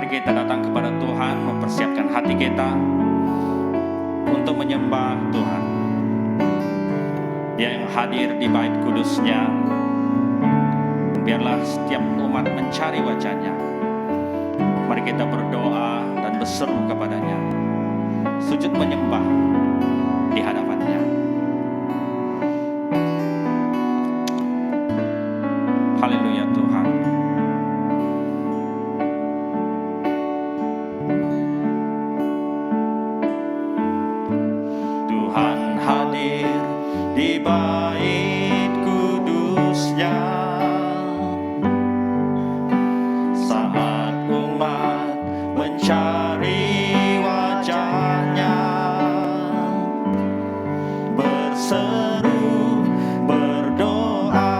Mari kita datang kepada Tuhan, mempersiapkan hati kita untuk menyembah Tuhan. Dia yang hadir di bait kudus-Nya. Biarlah setiap umat mencari wajah-Nya. Mari kita berdoa dan berseru kepada-Nya, sujud menyembah di hadapan-Nya. Haleluya Tuhan. Tuhan hadir di bait kudus-Nya. Saat umat mencari wajah-Nya, berseru, berdoa,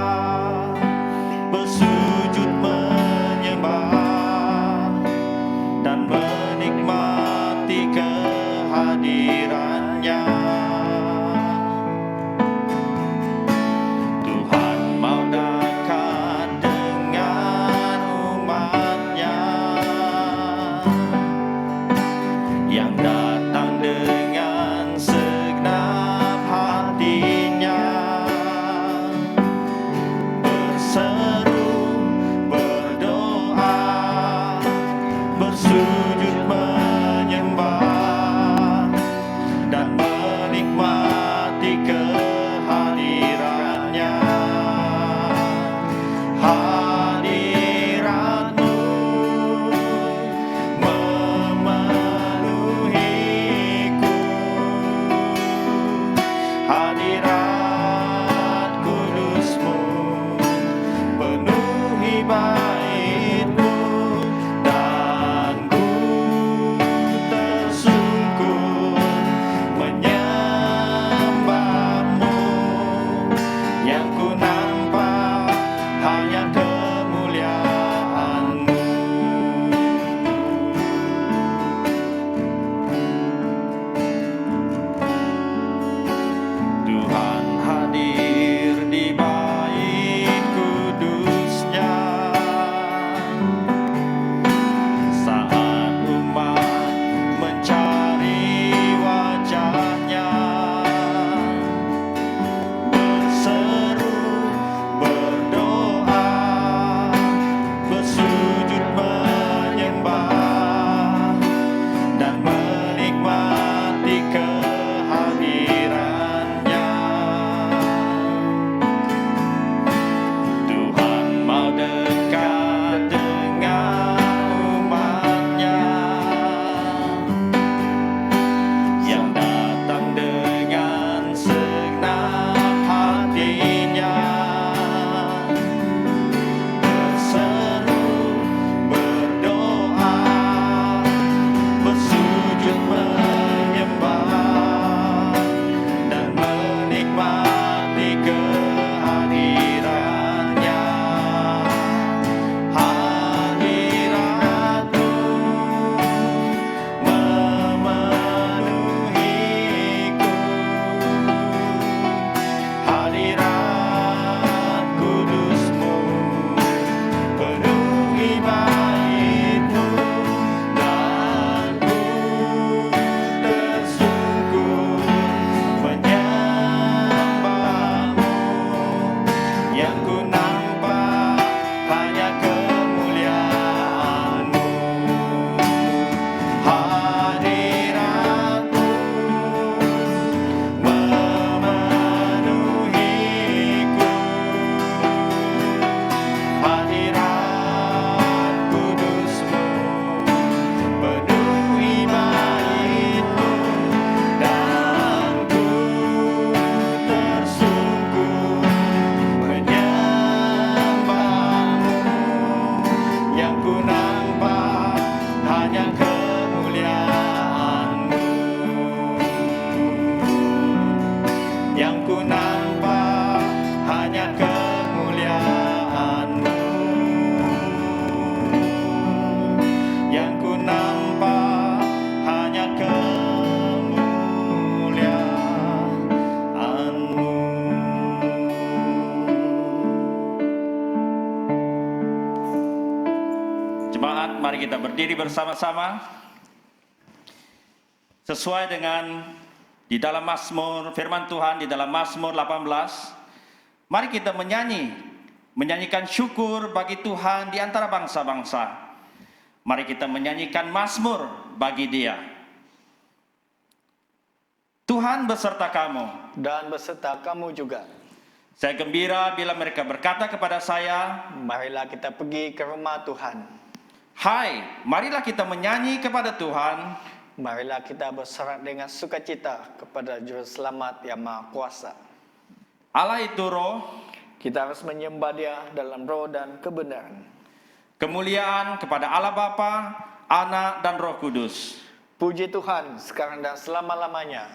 bersujud menyembah, dan menikmati kehadiran-Nya. Tuhan mau dekat dengan umat-Nya yang datang dengan segenap hatinya, berseru, berdoa, bersujud menyembah, dan menikmati kehadiran-Nya. Hadirat-Mu memenuhiku, hadirat kudus-Mu penuhi bait-Mu, dan ku tersungkur menyembah-Mu. Yang ku nampak hanya kemuliaan-Mu. Tuhan hadir di bait kudus-Nya. Saat umat mencari wajah-Nya, berseru, berdoa, Tuhan, mari kita berdiri bersama-sama sesuai dengan di dalam Mazmur, firman Tuhan di dalam Mazmur 18. Mari kita menyanyikan syukur bagi Tuhan di antara bangsa-bangsa. Mari kita menyanyikan mazmur bagi Dia. Tuhan beserta kamu dan beserta kamu juga. Saya gembira bila mereka berkata kepada saya, marilah kita pergi ke rumah Tuhan. Hai, marilah kita menyanyi kepada Tuhan. Marilah kita bersorak dengan sukacita kepada Juru Selamat yang Maha Kuasa. Allah itu roh. Kita harus menyembah Dia dalam roh dan kebenaran. Kemuliaan kepada Allah Bapa, Anak dan Roh Kudus. Puji Tuhan sekarang dan selama-lamanya.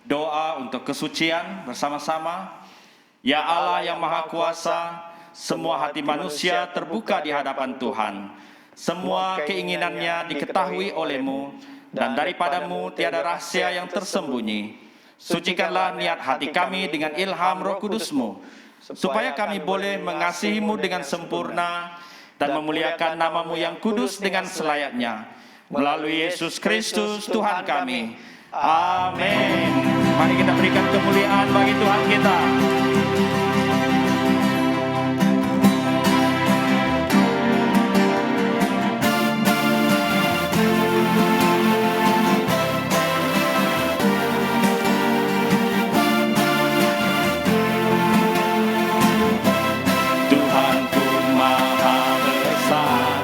Doa untuk kesucian bersama-sama. Ya Allah yang Maha Kuasa, semua hati manusia terbuka di hadapan Tuhan. Semua keinginannya diketahui oleh-Mu, dan daripada-Mu tiada rahasia yang tersembunyi. Sucikanlah niat hati kami dengan ilham Roh Kudus-Mu, supaya kami boleh mengasihi-Mu dengan sempurna, dan memuliakan nama-Mu yang kudus dengan selayaknya. Melalui Yesus Kristus Tuhan kami. Amin. Mari kita berikan kemuliaan bagi Tuhan kita. Tuhanku Maha Besar,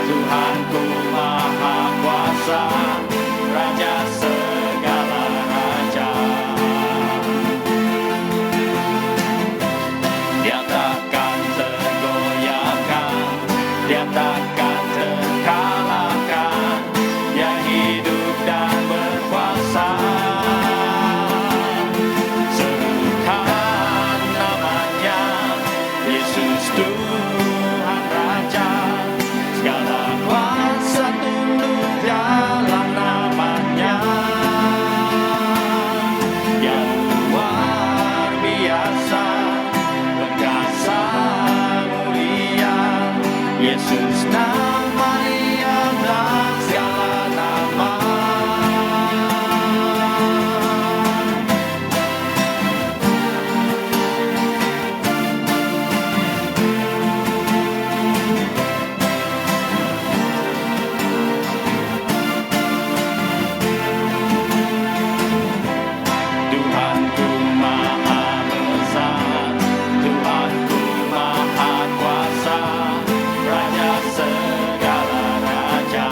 Tuhanku Maha Kuasa, Raja segala raja. Dia takkan tergoyahkan, Dia takkan terkalahkan, Dia hidup dan berkuasa. Serukan namanya, Yesus Tuhan Raja. Segala kuasa tunduk dalam namanya. Yang luar biasa, perkasa mulia, Yesus nama yang dan segala nama. Tuhanku Maha Besar, Tuhanku Maha Kuasa, Raja segala raja.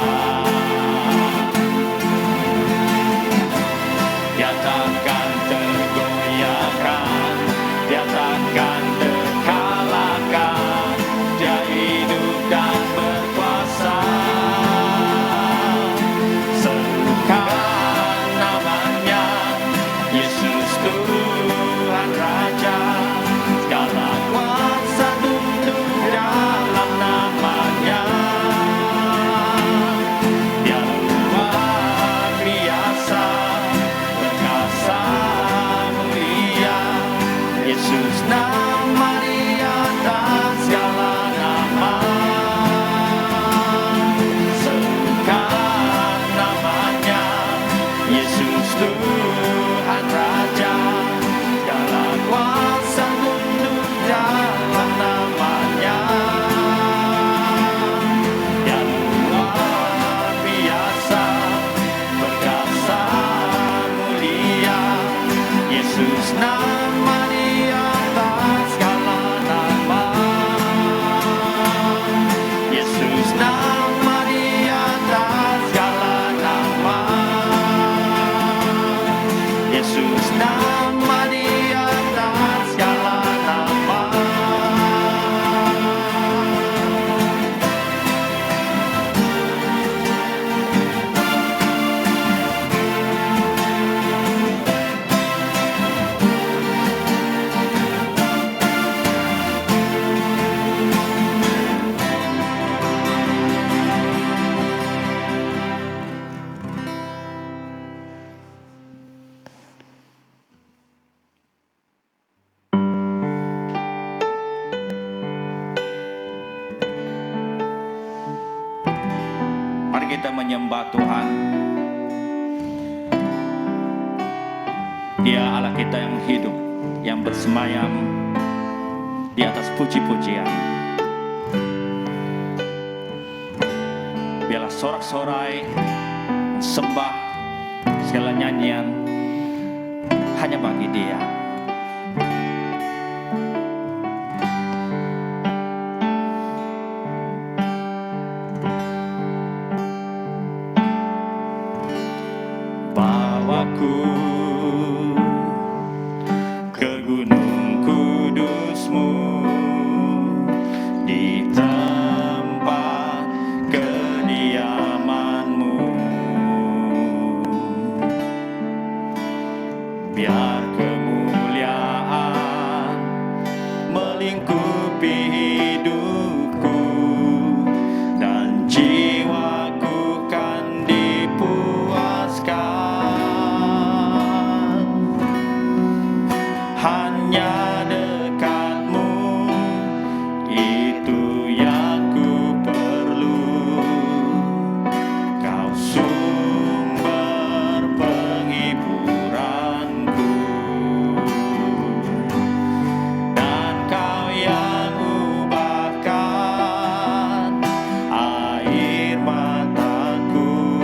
Dia takkan tergoyahkan, Dia takkan terkalahkan, Dia hidup dan berkuasa. Serukan namanya, Yesus Tuhan Raja. Segala kuasa tunduk dalam namanya. kita menyembah Tuhan. Dia Allah kita yang hidup, yang bersemayam di atas puji-pujian. Biarlah sorak-sorai, sembah, segala nyanyian hanya bagi Dia. Bawaku ke gunung kudus-Mu, di tempat kediaman-Mu. Biar kemuliaan melingkupi hidupku, dan jiwaku kan dipuaskan. Hanya dekat-Mu, itu yang ku perlu. Kau sumber penghiburanku, dan Kau yang ubahkan air mataku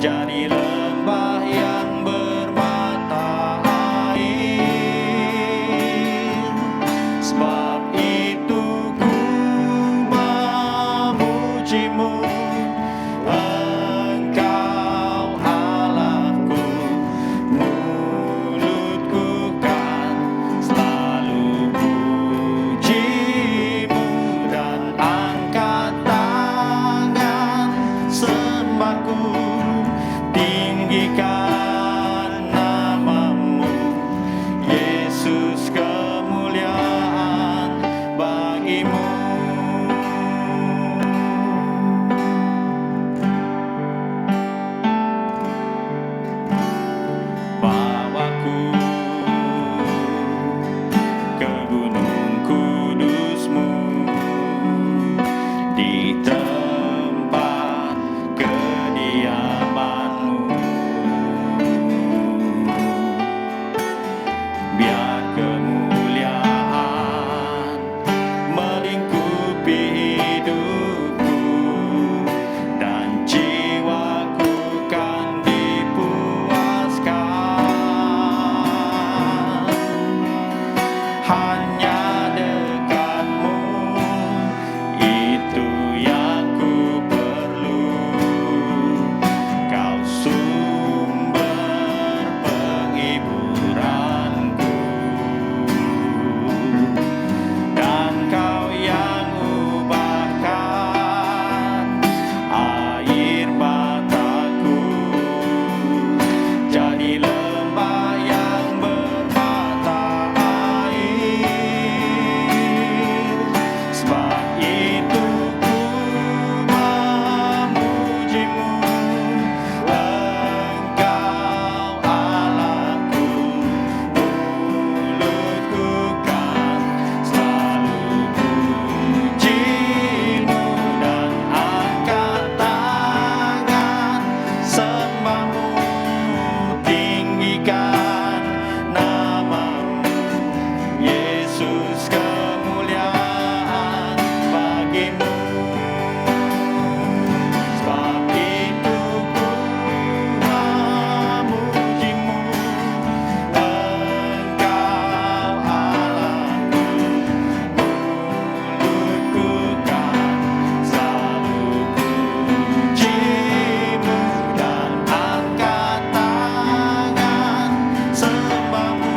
jadi lembah yang bermata air. Sebab itu ku memuji-Mu, Engkau Allahku. Mulutku kan selalu puji-Mu, dan angkat tangan sembahku, tinggikan nama-Mu, Yesus, kemuliaan bagi-Mu. Bawaku ke gunung kudus-Mu, di tempat kediaman-Mu. Biar kemuliaan melingkupi hidupku, dan jiwaku kan dipuaskan. Hanya dekat-Mu, itu yang ku perlu. Kau sumber penghiburanku, dan Kau yang ubahkan air mataku jadi lembah yang bermata air. Sebab itu ku memuji-Mu, Engkau Allahku. Mulutku kan selalu puji-Mu, dan angkat tangan sembah-Mu, tinggikan nama-Mu, Yesus, kemuliaan bagi-Mu. Sebab itu ku memuji-Mu, Engkau Allahku. Mulutku kan selalu puji-Mu, dan angkat tangan sembah-Mu,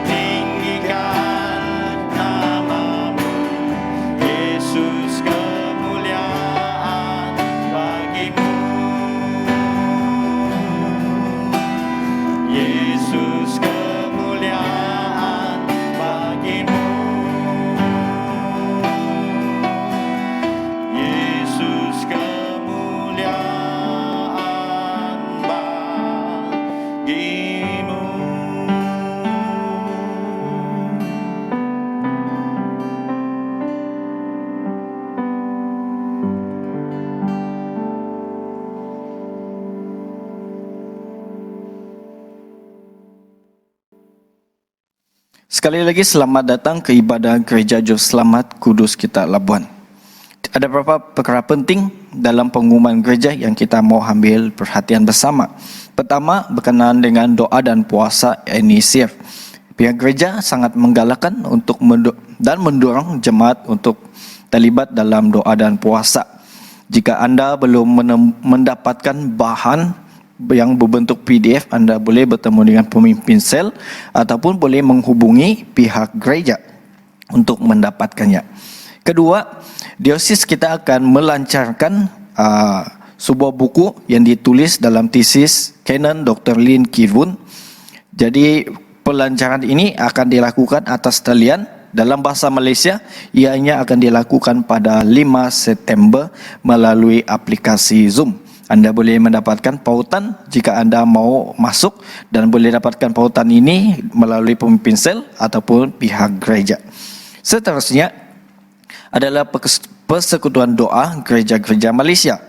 tinggikan nama-Mu, Yesus, Sekali lagi selamat datang ke ibadah Gereja Juru Selamat Kudus kita Labuan. Ada beberapa perkara penting dalam pengumuman gereja yang kita mau ambil perhatian bersama. Pertama, berkenaan dengan doa dan puasa NECF. Pihak gereja sangat menggalakkan untuk dan mendorong jemaat untuk terlibat dalam doa dan puasa. Jika anda belum mendapatkan bahan yang berbentuk PDF, anda boleh bertemu dengan pemimpin sel ataupun boleh menghubungi pihak gereja untuk mendapatkannya. Kedua, diosis kita akan melancarkan sebuah buku yang ditulis dalam tesis Canon Dr. Lin Kivun. Jadi pelancaran ini akan dilakukan atas talian dalam bahasa Malaysia. Ianya akan dilakukan pada 5 September melalui aplikasi Zoom. Anda boleh mendapatkan pautan jika anda mau masuk dan boleh dapatkan pautan ini melalui pemimpin sel ataupun pihak gereja. Seterusnya adalah persekutuan doa gereja-gereja Malaysia.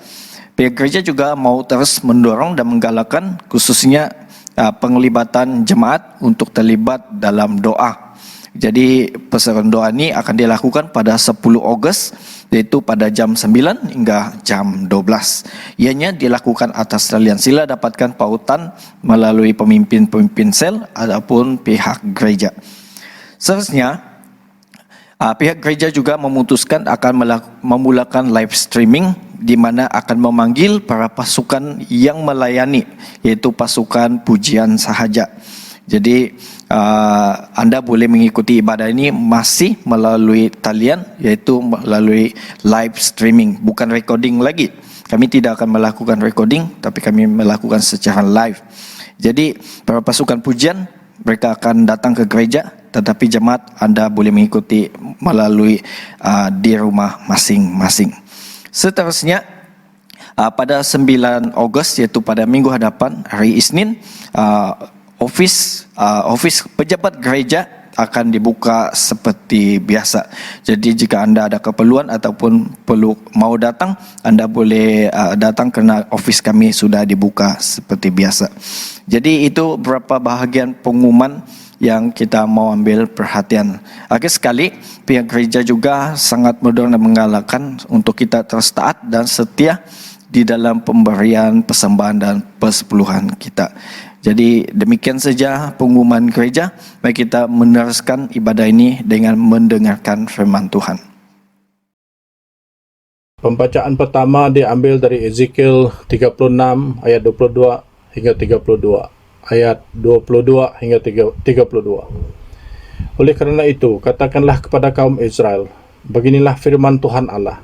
Pihak gereja juga mau terus mendorong dan menggalakkan khususnya penglibatan jemaat untuk terlibat dalam doa. Jadi persekutuan doa ini akan dilakukan pada 10 Ogos, yaitu pada jam 9 hingga jam 12. Ianya dilakukan atas talian. Sila dapatkan pautan melalui pemimpin-pemimpin sel ataupun pihak gereja. Seterusnya, pihak gereja juga memutuskan akan memulakan live streaming di mana akan memanggil para pasukan yang melayani, yaitu pasukan pujian sahaja. Jadi anda boleh mengikuti ibadah ini masih melalui talian, yaitu melalui live streaming, bukan recording lagi. Kami tidak akan melakukan recording, tapi kami melakukan secara live. Jadi para pasukan pujian mereka akan datang ke gereja, tetapi jemaat anda boleh mengikuti melalui di rumah masing-masing. Seterusnya pada 9 Ogos, yaitu pada minggu hadapan hari Isnin, ofis pejabat gereja akan dibuka seperti biasa. Jadi jika anda ada keperluan ataupun mau datang, anda boleh datang kerana ofis kami sudah dibuka seperti biasa. Jadi itu beberapa bahagian pengumuman yang kita mau ambil perhatian. Akhir sekali, pihak gereja juga sangat mendorong dan menggalakkan untuk kita terus taat dan setia di dalam pemberian persembahan dan persepuluhan kita. Jadi demikian saja pengumuman gereja. Mari kita meneruskan ibadah ini dengan mendengarkan firman Tuhan. Pembacaan pertama diambil dari Ezekiel 36 ayat 22 hingga 32, ayat 22 hingga 32. Oleh kerana itu, katakanlah kepada kaum Israel, beginilah firman Tuhan Allah.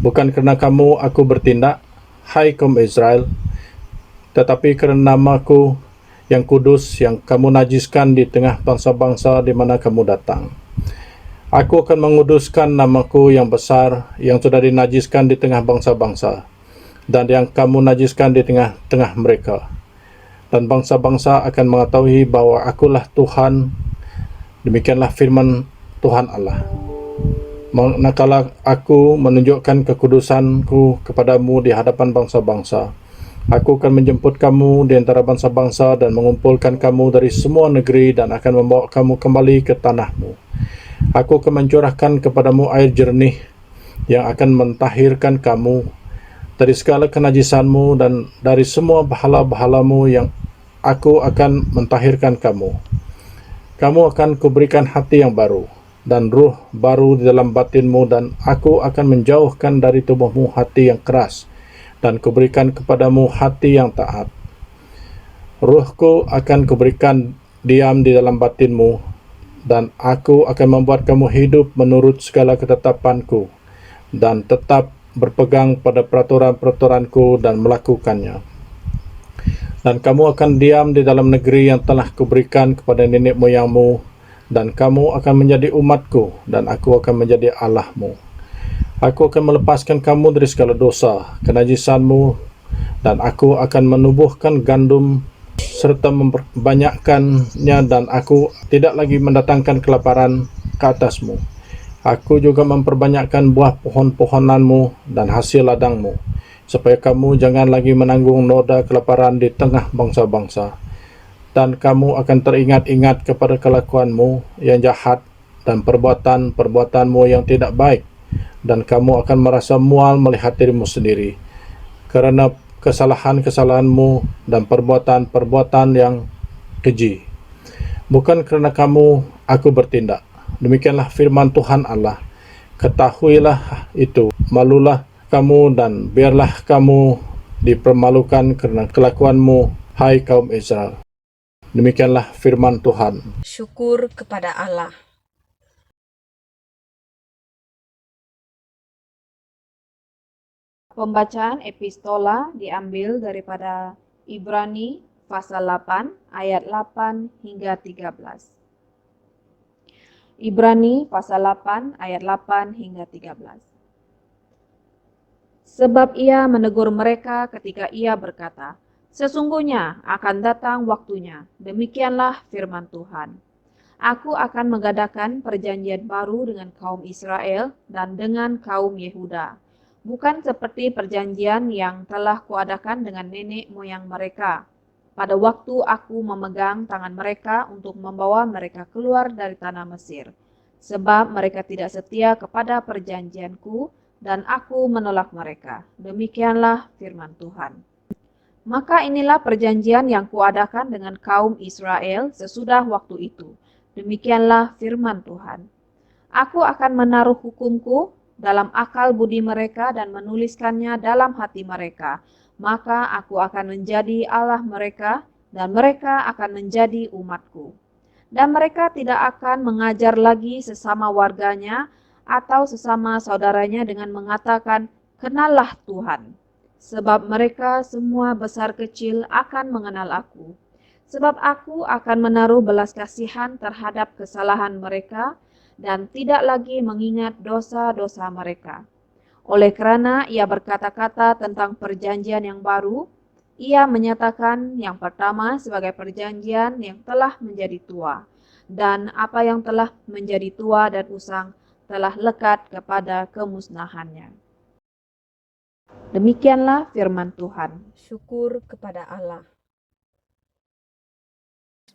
Bukan kerana kamu aku bertindak, hai kaum Israel, tetapi kerana namaku yang kudus yang kamu najiskan di tengah bangsa-bangsa di mana kamu datang. Aku akan menguduskan namaku yang besar yang sudah dinajiskan di tengah bangsa-bangsa dan yang kamu najiskan di tengah-tengah mereka. Dan bangsa-bangsa akan mengetahui bahwa akulah Tuhan. Demikianlah firman Tuhan Allah. Manakala aku menunjukkan kekudusanku kepadamu di hadapan bangsa-bangsa, aku akan menjemput kamu di antara bangsa-bangsa dan mengumpulkan kamu dari semua negeri dan akan membawa kamu kembali ke tanahmu. Aku akan mencurahkan kepadamu air jernih yang akan mentahirkan kamu dari segala kenajisanmu dan dari semua bahala-bahalamu yang aku akan mentahirkan kamu. Kamu akan kuberikan hati yang baru dan ruh baru di dalam batinmu dan aku akan menjauhkan dari tubuhmu hati yang keras dan kuberikan kepadamu hati yang taat. Ruhku akan kuberikan diam di dalam batinmu dan aku akan membuat kamu hidup menurut segala ketetapanku dan tetap berpegang pada peraturan-peraturanku dan melakukannya. Dan kamu akan diam di dalam negeri yang telah kuberikan kepada nenek moyangmu dan kamu akan menjadi umatku dan aku akan menjadi Allahmu. Aku akan melepaskan kamu dari segala dosa, kenajisanmu dan aku akan menubuhkan gandum serta memperbanyakkannya dan aku tidak lagi mendatangkan kelaparan ke atasmu. Aku juga memperbanyakkan buah pohon-pohonanmu dan hasil ladangmu, supaya kamu jangan lagi menanggung noda kelaparan di tengah bangsa-bangsa. dan kamu akan teringat-ingat kepada kelakuanmu yang jahat dan perbuatan-perbuatanmu yang tidak baik, dan kamu akan merasa mual melihat dirimu sendiri karena kesalahan-kesalahanmu dan perbuatan-perbuatan yang keji. Bukan karena kamu aku bertindak. Demikianlah firman Tuhan Allah. Ketahuilah itu, malulah kamu dan biarlah kamu dipermalukan karena kelakuanmu, hai kaum Israel. Demikianlah firman Tuhan. Syukur kepada Allah. Pembacaan epistola diambil daripada Ibrani pasal 8 ayat 8 hingga 13. Ibrani pasal 8 ayat 8 hingga 13. Sebab ia menegur mereka ketika ia berkata, sesungguhnya akan datang waktunya, demikianlah firman Tuhan. Aku akan mengadakan perjanjian baru dengan kaum Israel dan dengan kaum Yehuda, bukan seperti perjanjian yang telah kuadakan dengan nenek moyang mereka, pada waktu aku memegang tangan mereka untuk membawa mereka keluar dari tanah Mesir, sebab mereka tidak setia kepada perjanjianku, dan aku menolak mereka. Demikianlah firman Tuhan. Maka inilah perjanjian yang kuadakan dengan kaum Israel sesudah waktu itu. Demikianlah firman Tuhan. Aku akan menaruh hukumku dalam akal budi mereka dan menuliskannya dalam hati mereka. Maka aku akan menjadi Allah mereka dan mereka akan menjadi umatku. Dan mereka tidak akan mengajar lagi sesama warganya atau sesama saudaranya dengan mengatakan, kenallah Tuhan. Sebab mereka semua besar kecil akan mengenal aku. Sebab aku akan menaruh belas kasihan terhadap kesalahan mereka dan tidak lagi mengingat dosa-dosa mereka. Oleh kerana ia berkata-kata tentang perjanjian yang baru, ia menyatakan yang pertama sebagai perjanjian yang telah menjadi tua, dan apa yang telah menjadi tua dan usang telah lekat kepada kemusnahannya. Demikianlah firman Tuhan. Syukur kepada Allah.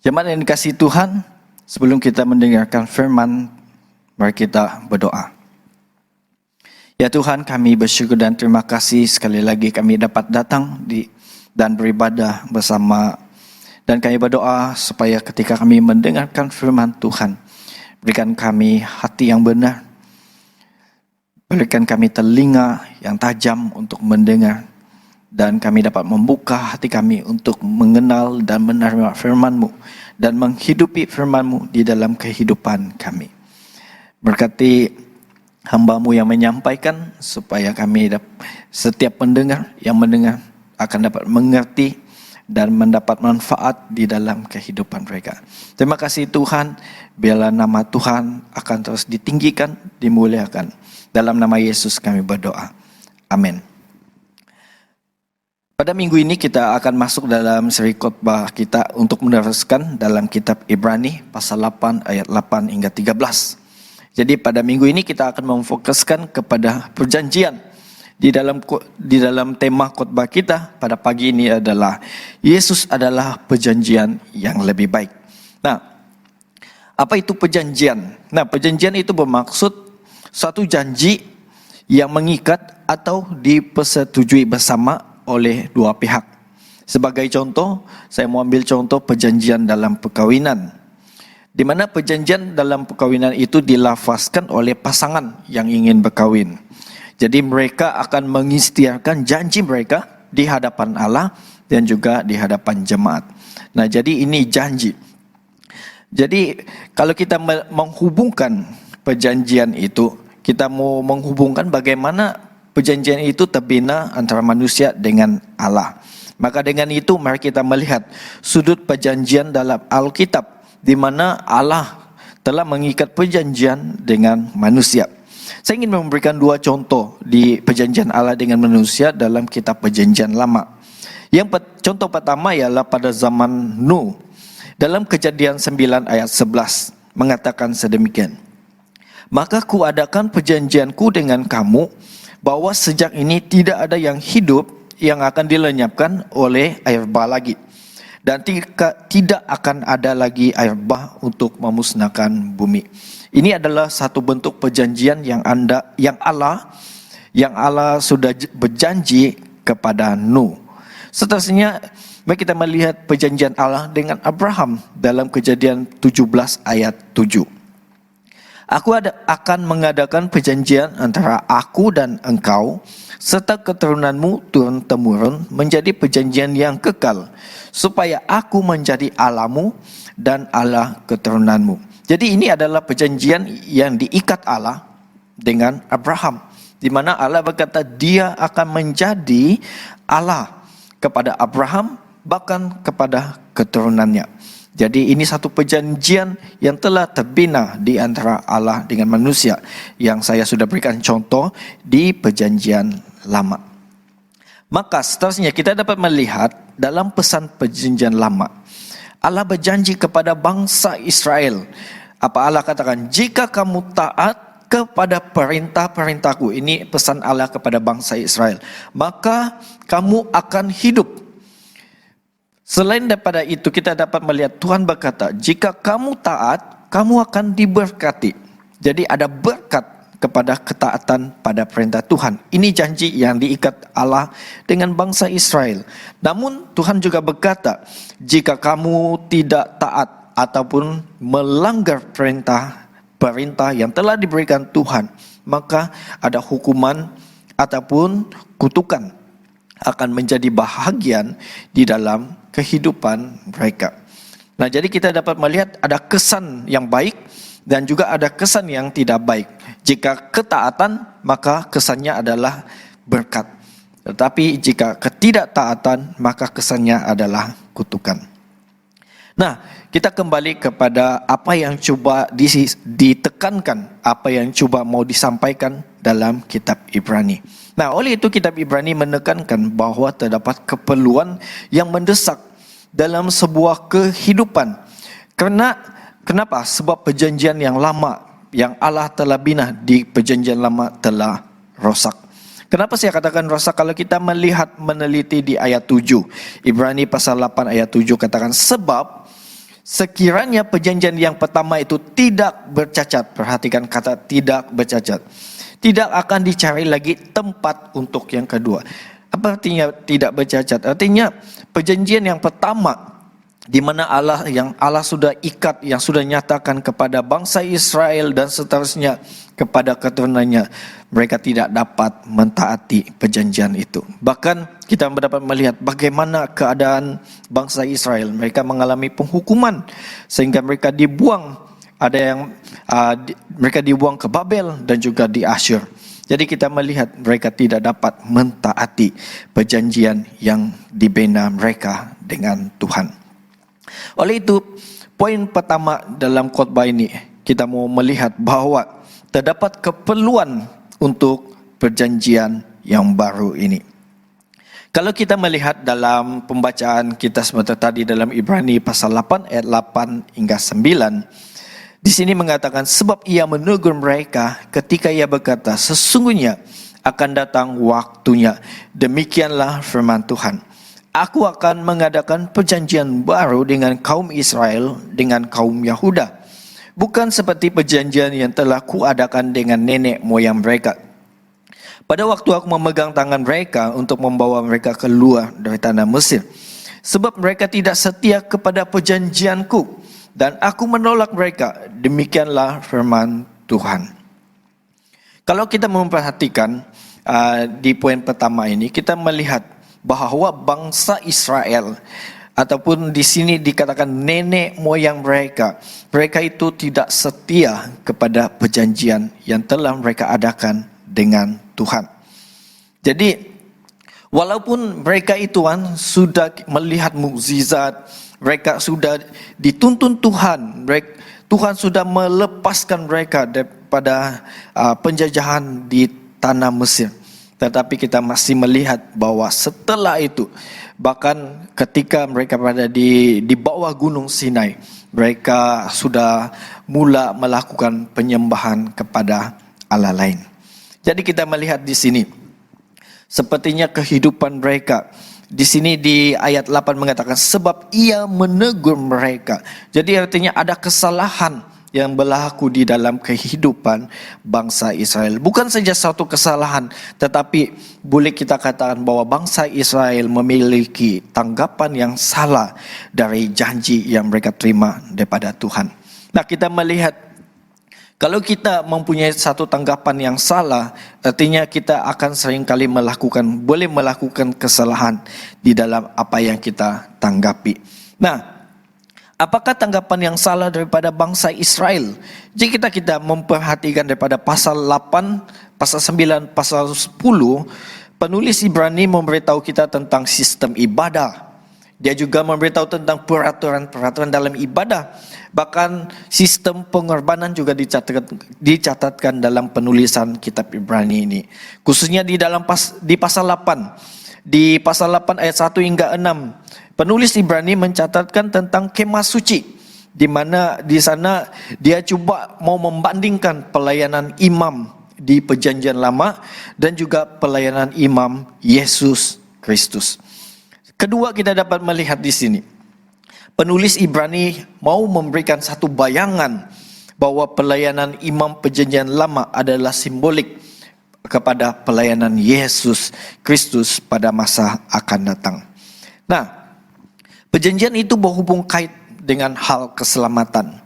Jemaat yang dikasihi Tuhan, sebelum kita mendengarkan firman, mari kita berdoa. Ya Tuhan, kami bersyukur dan terima kasih sekali lagi kami dapat datang dan beribadah bersama. Dan kami berdoa supaya ketika kami mendengarkan firman Tuhan, berikan kami hati yang benar, berikan kami telinga yang tajam untuk mendengar, dan kami dapat membuka hati kami untuk mengenal dan menerima firman-Mu dan menghidupi firman-Mu di dalam kehidupan kami. Berkati hamba-Mu yang menyampaikan supaya kami setiap pendengar yang mendengar akan dapat mengerti dan mendapat manfaat di dalam kehidupan mereka. Terima kasih Tuhan, biarlah nama Tuhan akan terus ditinggikan, dimuliakan. Dalam nama Yesus kami berdoa. Amin. Pada minggu ini kita akan masuk dalam seri khotbah kita untuk meneruskan dalam kitab Ibrani pasal 8 ayat 8 hingga 13. Jadi pada minggu ini kita akan memfokuskan kepada perjanjian. Di dalam tema khotbah kita pada pagi ini adalah Yesus adalah perjanjian yang lebih baik. Nah, apa itu perjanjian? Nah, perjanjian itu bermaksud suatu janji yang mengikat atau dipersetujui bersama oleh dua pihak. Sebagai contoh, saya mau ambil contoh perjanjian dalam perkawinan, di mana perjanjian dalam perkawinan itu dilafazkan oleh pasangan yang ingin berkahwin. Jadi mereka akan mengisytiharkan janji mereka di hadapan Allah dan juga di hadapan jemaat. Nah, jadi ini janji. Jadi kalau kita menghubungkan perjanjian itu, kita mau menghubungkan bagaimana perjanjian itu terbina antara manusia dengan Allah. Maka dengan itu mari kita melihat sudut perjanjian dalam Alkitab, di mana Allah telah mengikat perjanjian dengan manusia. Saya ingin memberikan dua contoh di perjanjian Allah dengan manusia dalam kitab perjanjian lama. Contoh pertama ialah pada zaman Nuh. Dalam Kejadian 9 ayat 11 mengatakan sedemikian. Maka kuadakan perjanjianku dengan kamu, bahwa sejak ini tidak ada yang hidup yang akan dilenyapkan oleh air bah lagi. dan tidak akan ada lagi air bah untuk memusnahkan bumi. Ini adalah satu bentuk perjanjian yang Allah sudah berjanji kepada Nuh. Seterusnya, mari kita melihat perjanjian Allah dengan Abraham dalam Kejadian 17 ayat 7. Aku akan mengadakan perjanjian antara aku dan engkau serta keturunanmu turun-temurun menjadi perjanjian yang kekal, supaya aku menjadi Allahmu dan Allah keturunanmu. Jadi ini adalah perjanjian yang diikat Allah dengan Abraham, di mana Allah berkata dia akan menjadi Allah kepada Abraham, bahkan kepada keturunannya. Jadi ini satu perjanjian yang telah terbina di antara Allah dengan manusia, yang saya sudah berikan contoh di perjanjian lama. Maka seterusnya kita dapat melihat dalam pesan perjanjian lama, Allah berjanji kepada bangsa Israel. Apa Allah katakan? Jika kamu taat kepada perintah-perintahku, ini pesan Allah kepada bangsa Israel, maka kamu akan hidup. Selain daripada itu, kita dapat melihat Tuhan berkata, jika kamu taat, kamu akan diberkati. Jadi ada berkat kepada ketaatan pada perintah Tuhan. Ini janji yang diikat Allah dengan bangsa Israel. Namun Tuhan juga berkata, jika kamu tidak taat ataupun melanggar perintah yang telah diberikan Tuhan, maka ada hukuman ataupun kutukan akan menjadi bahagian di dalam kehidupan mereka. Nah, jadi kita dapat melihat ada kesan yang baik dan juga ada kesan yang tidak baik. Jika ketaatan, maka kesannya adalah berkat. Tetapi jika ketidaktaatan, maka kesannya adalah kutukan. Nah, kita kembali kepada apa yang coba ditekankan, apa yang coba mau disampaikan dalam kitab Ibrani. Nah, oleh itu kitab Ibrani menekankan bahwa terdapat keperluan yang mendesak dalam sebuah kehidupan. Kenapa? Sebab perjanjian yang lama yang Allah telah bina di perjanjian lama telah rosak. Kenapa saya katakan rosak? Kalau kita meneliti di ayat 7, Ibrani pasal 8 ayat 7 katakan, sebab sekiranya perjanjian yang pertama itu tidak bercacat, perhatikan kata tidak bercacat, tidak akan dicari lagi tempat untuk yang kedua. Apa artinya tidak bercacat? Artinya perjanjian yang pertama di mana Allah sudah ikat, yang sudah nyatakan kepada bangsa Israel dan seterusnya kepada keturunannya, mereka tidak dapat mentaati perjanjian itu. Bahkan kita dapat melihat bagaimana keadaan bangsa Israel. Mereka mengalami penghukuman sehingga mereka dibuang. Ada yang mereka dibuang ke Babel dan juga di Asyur. Jadi kita melihat mereka tidak dapat mentaati perjanjian yang dibina mereka dengan Tuhan. Oleh itu, poin pertama dalam khotbah ini, kita mau melihat bahwa terdapat keperluan untuk perjanjian yang baru ini. Kalau kita melihat dalam pembacaan kita sebentar tadi dalam Ibrani pasal 8 ayat 8 hingga 9, di sini mengatakan, sebab ia menegur mereka ketika ia berkata, sesungguhnya akan datang waktunya, demikianlah firman Tuhan. Aku akan mengadakan perjanjian baru dengan kaum Israel, dengan kaum Yahuda. Bukan seperti perjanjian yang telah kuadakan dengan nenek moyang mereka. Pada waktu aku memegang tangan mereka untuk membawa mereka keluar dari tanah Mesir. Sebab mereka tidak setia kepada perjanjianku. Dan aku menolak mereka. Demikianlah firman Tuhan. Kalau kita memperhatikan di poin pertama ini, kita melihat bahwa bangsa Israel ataupun di sini dikatakan nenek moyang mereka itu tidak setia kepada perjanjian yang telah mereka adakan dengan Tuhan. Jadi walaupun mereka itu sudah melihat mukjizat, mereka sudah dituntun Tuhan, Tuhan sudah melepaskan mereka daripada penjajahan di tanah Mesir. Tetapi kita masih melihat bahwa setelah itu, bahkan ketika mereka berada di bawah gunung Sinai, mereka sudah mula melakukan penyembahan kepada Allah lain. Jadi kita melihat di sini, sepertinya kehidupan mereka Di sini di ayat 8 mengatakan sebab ia menegur mereka. Jadi artinya ada kesalahan yang berlaku di dalam kehidupan bangsa Israel. Bukan saja satu kesalahan, tetapi boleh kita katakan bahwa bangsa Israel memiliki tanggapan yang salah dari janji yang mereka terima daripada Tuhan. Nah, kita melihat kalau kita mempunyai satu tanggapan yang salah, artinya kita akan seringkali boleh melakukan kesalahan di dalam apa yang kita tanggapi. Nah, apakah tanggapan yang salah daripada bangsa Israel? Jika kita memperhatikan daripada pasal 8, pasal 9, pasal 10, penulis Ibrani memberitahu kita tentang sistem ibadah. Dia juga memberitahu tentang peraturan-peraturan dalam ibadah. Bahkan sistem pengorbanan juga dicatatkan dalam penulisan kitab Ibrani ini. Khususnya di pasal 8. Di pasal 8 ayat 1 hingga 6. Penulis Ibrani mencatatkan tentang kemah suci, di mana di sana dia cuba mau membandingkan pelayanan imam di Perjanjian Lama dan juga pelayanan imam Yesus Kristus. Kedua, kita dapat melihat di sini penulis Ibrani mau memberikan satu bayangan bahwa pelayanan imam Perjanjian Lama adalah simbolik kepada pelayanan Yesus Kristus pada masa akan datang. Nah, perjanjian itu berhubung kait dengan hal keselamatan.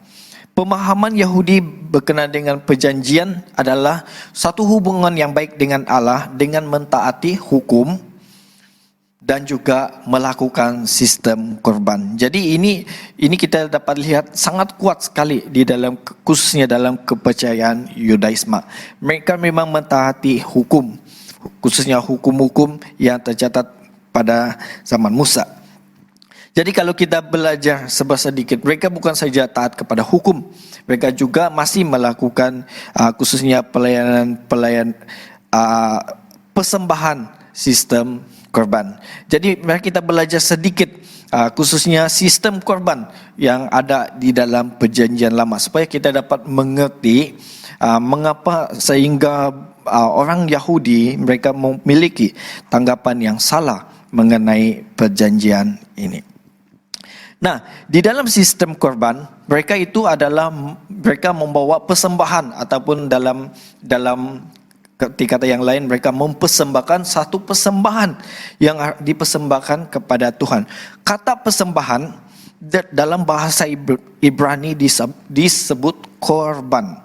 Pemahaman Yahudi berkenaan dengan perjanjian adalah satu hubungan yang baik dengan Allah dengan mentaati hukum dan juga melakukan sistem korban. Jadi ini kita dapat lihat sangat kuat sekali di dalam, khususnya dalam kepercayaan Yudaisme. Mereka memang mentaati hukum, khususnya hukum-hukum yang tercatat pada zaman Musa. Jadi kalau kita belajar sedikit, mereka bukan saja taat kepada hukum, mereka juga masih melakukan khususnya persembahan sistem korban. Jadi mari kita belajar sedikit khususnya sistem korban yang ada di dalam Perjanjian Lama supaya kita dapat mengerti mengapa sehingga orang Yahudi mereka memiliki tanggapan yang salah mengenai perjanjian ini. Nah, di dalam sistem korban mereka membawa persembahan ataupun dalam kata yang lain mereka mempersembahkan satu persembahan yang dipersembahkan kepada Tuhan. Kata persembahan dalam bahasa Ibrani disebut korban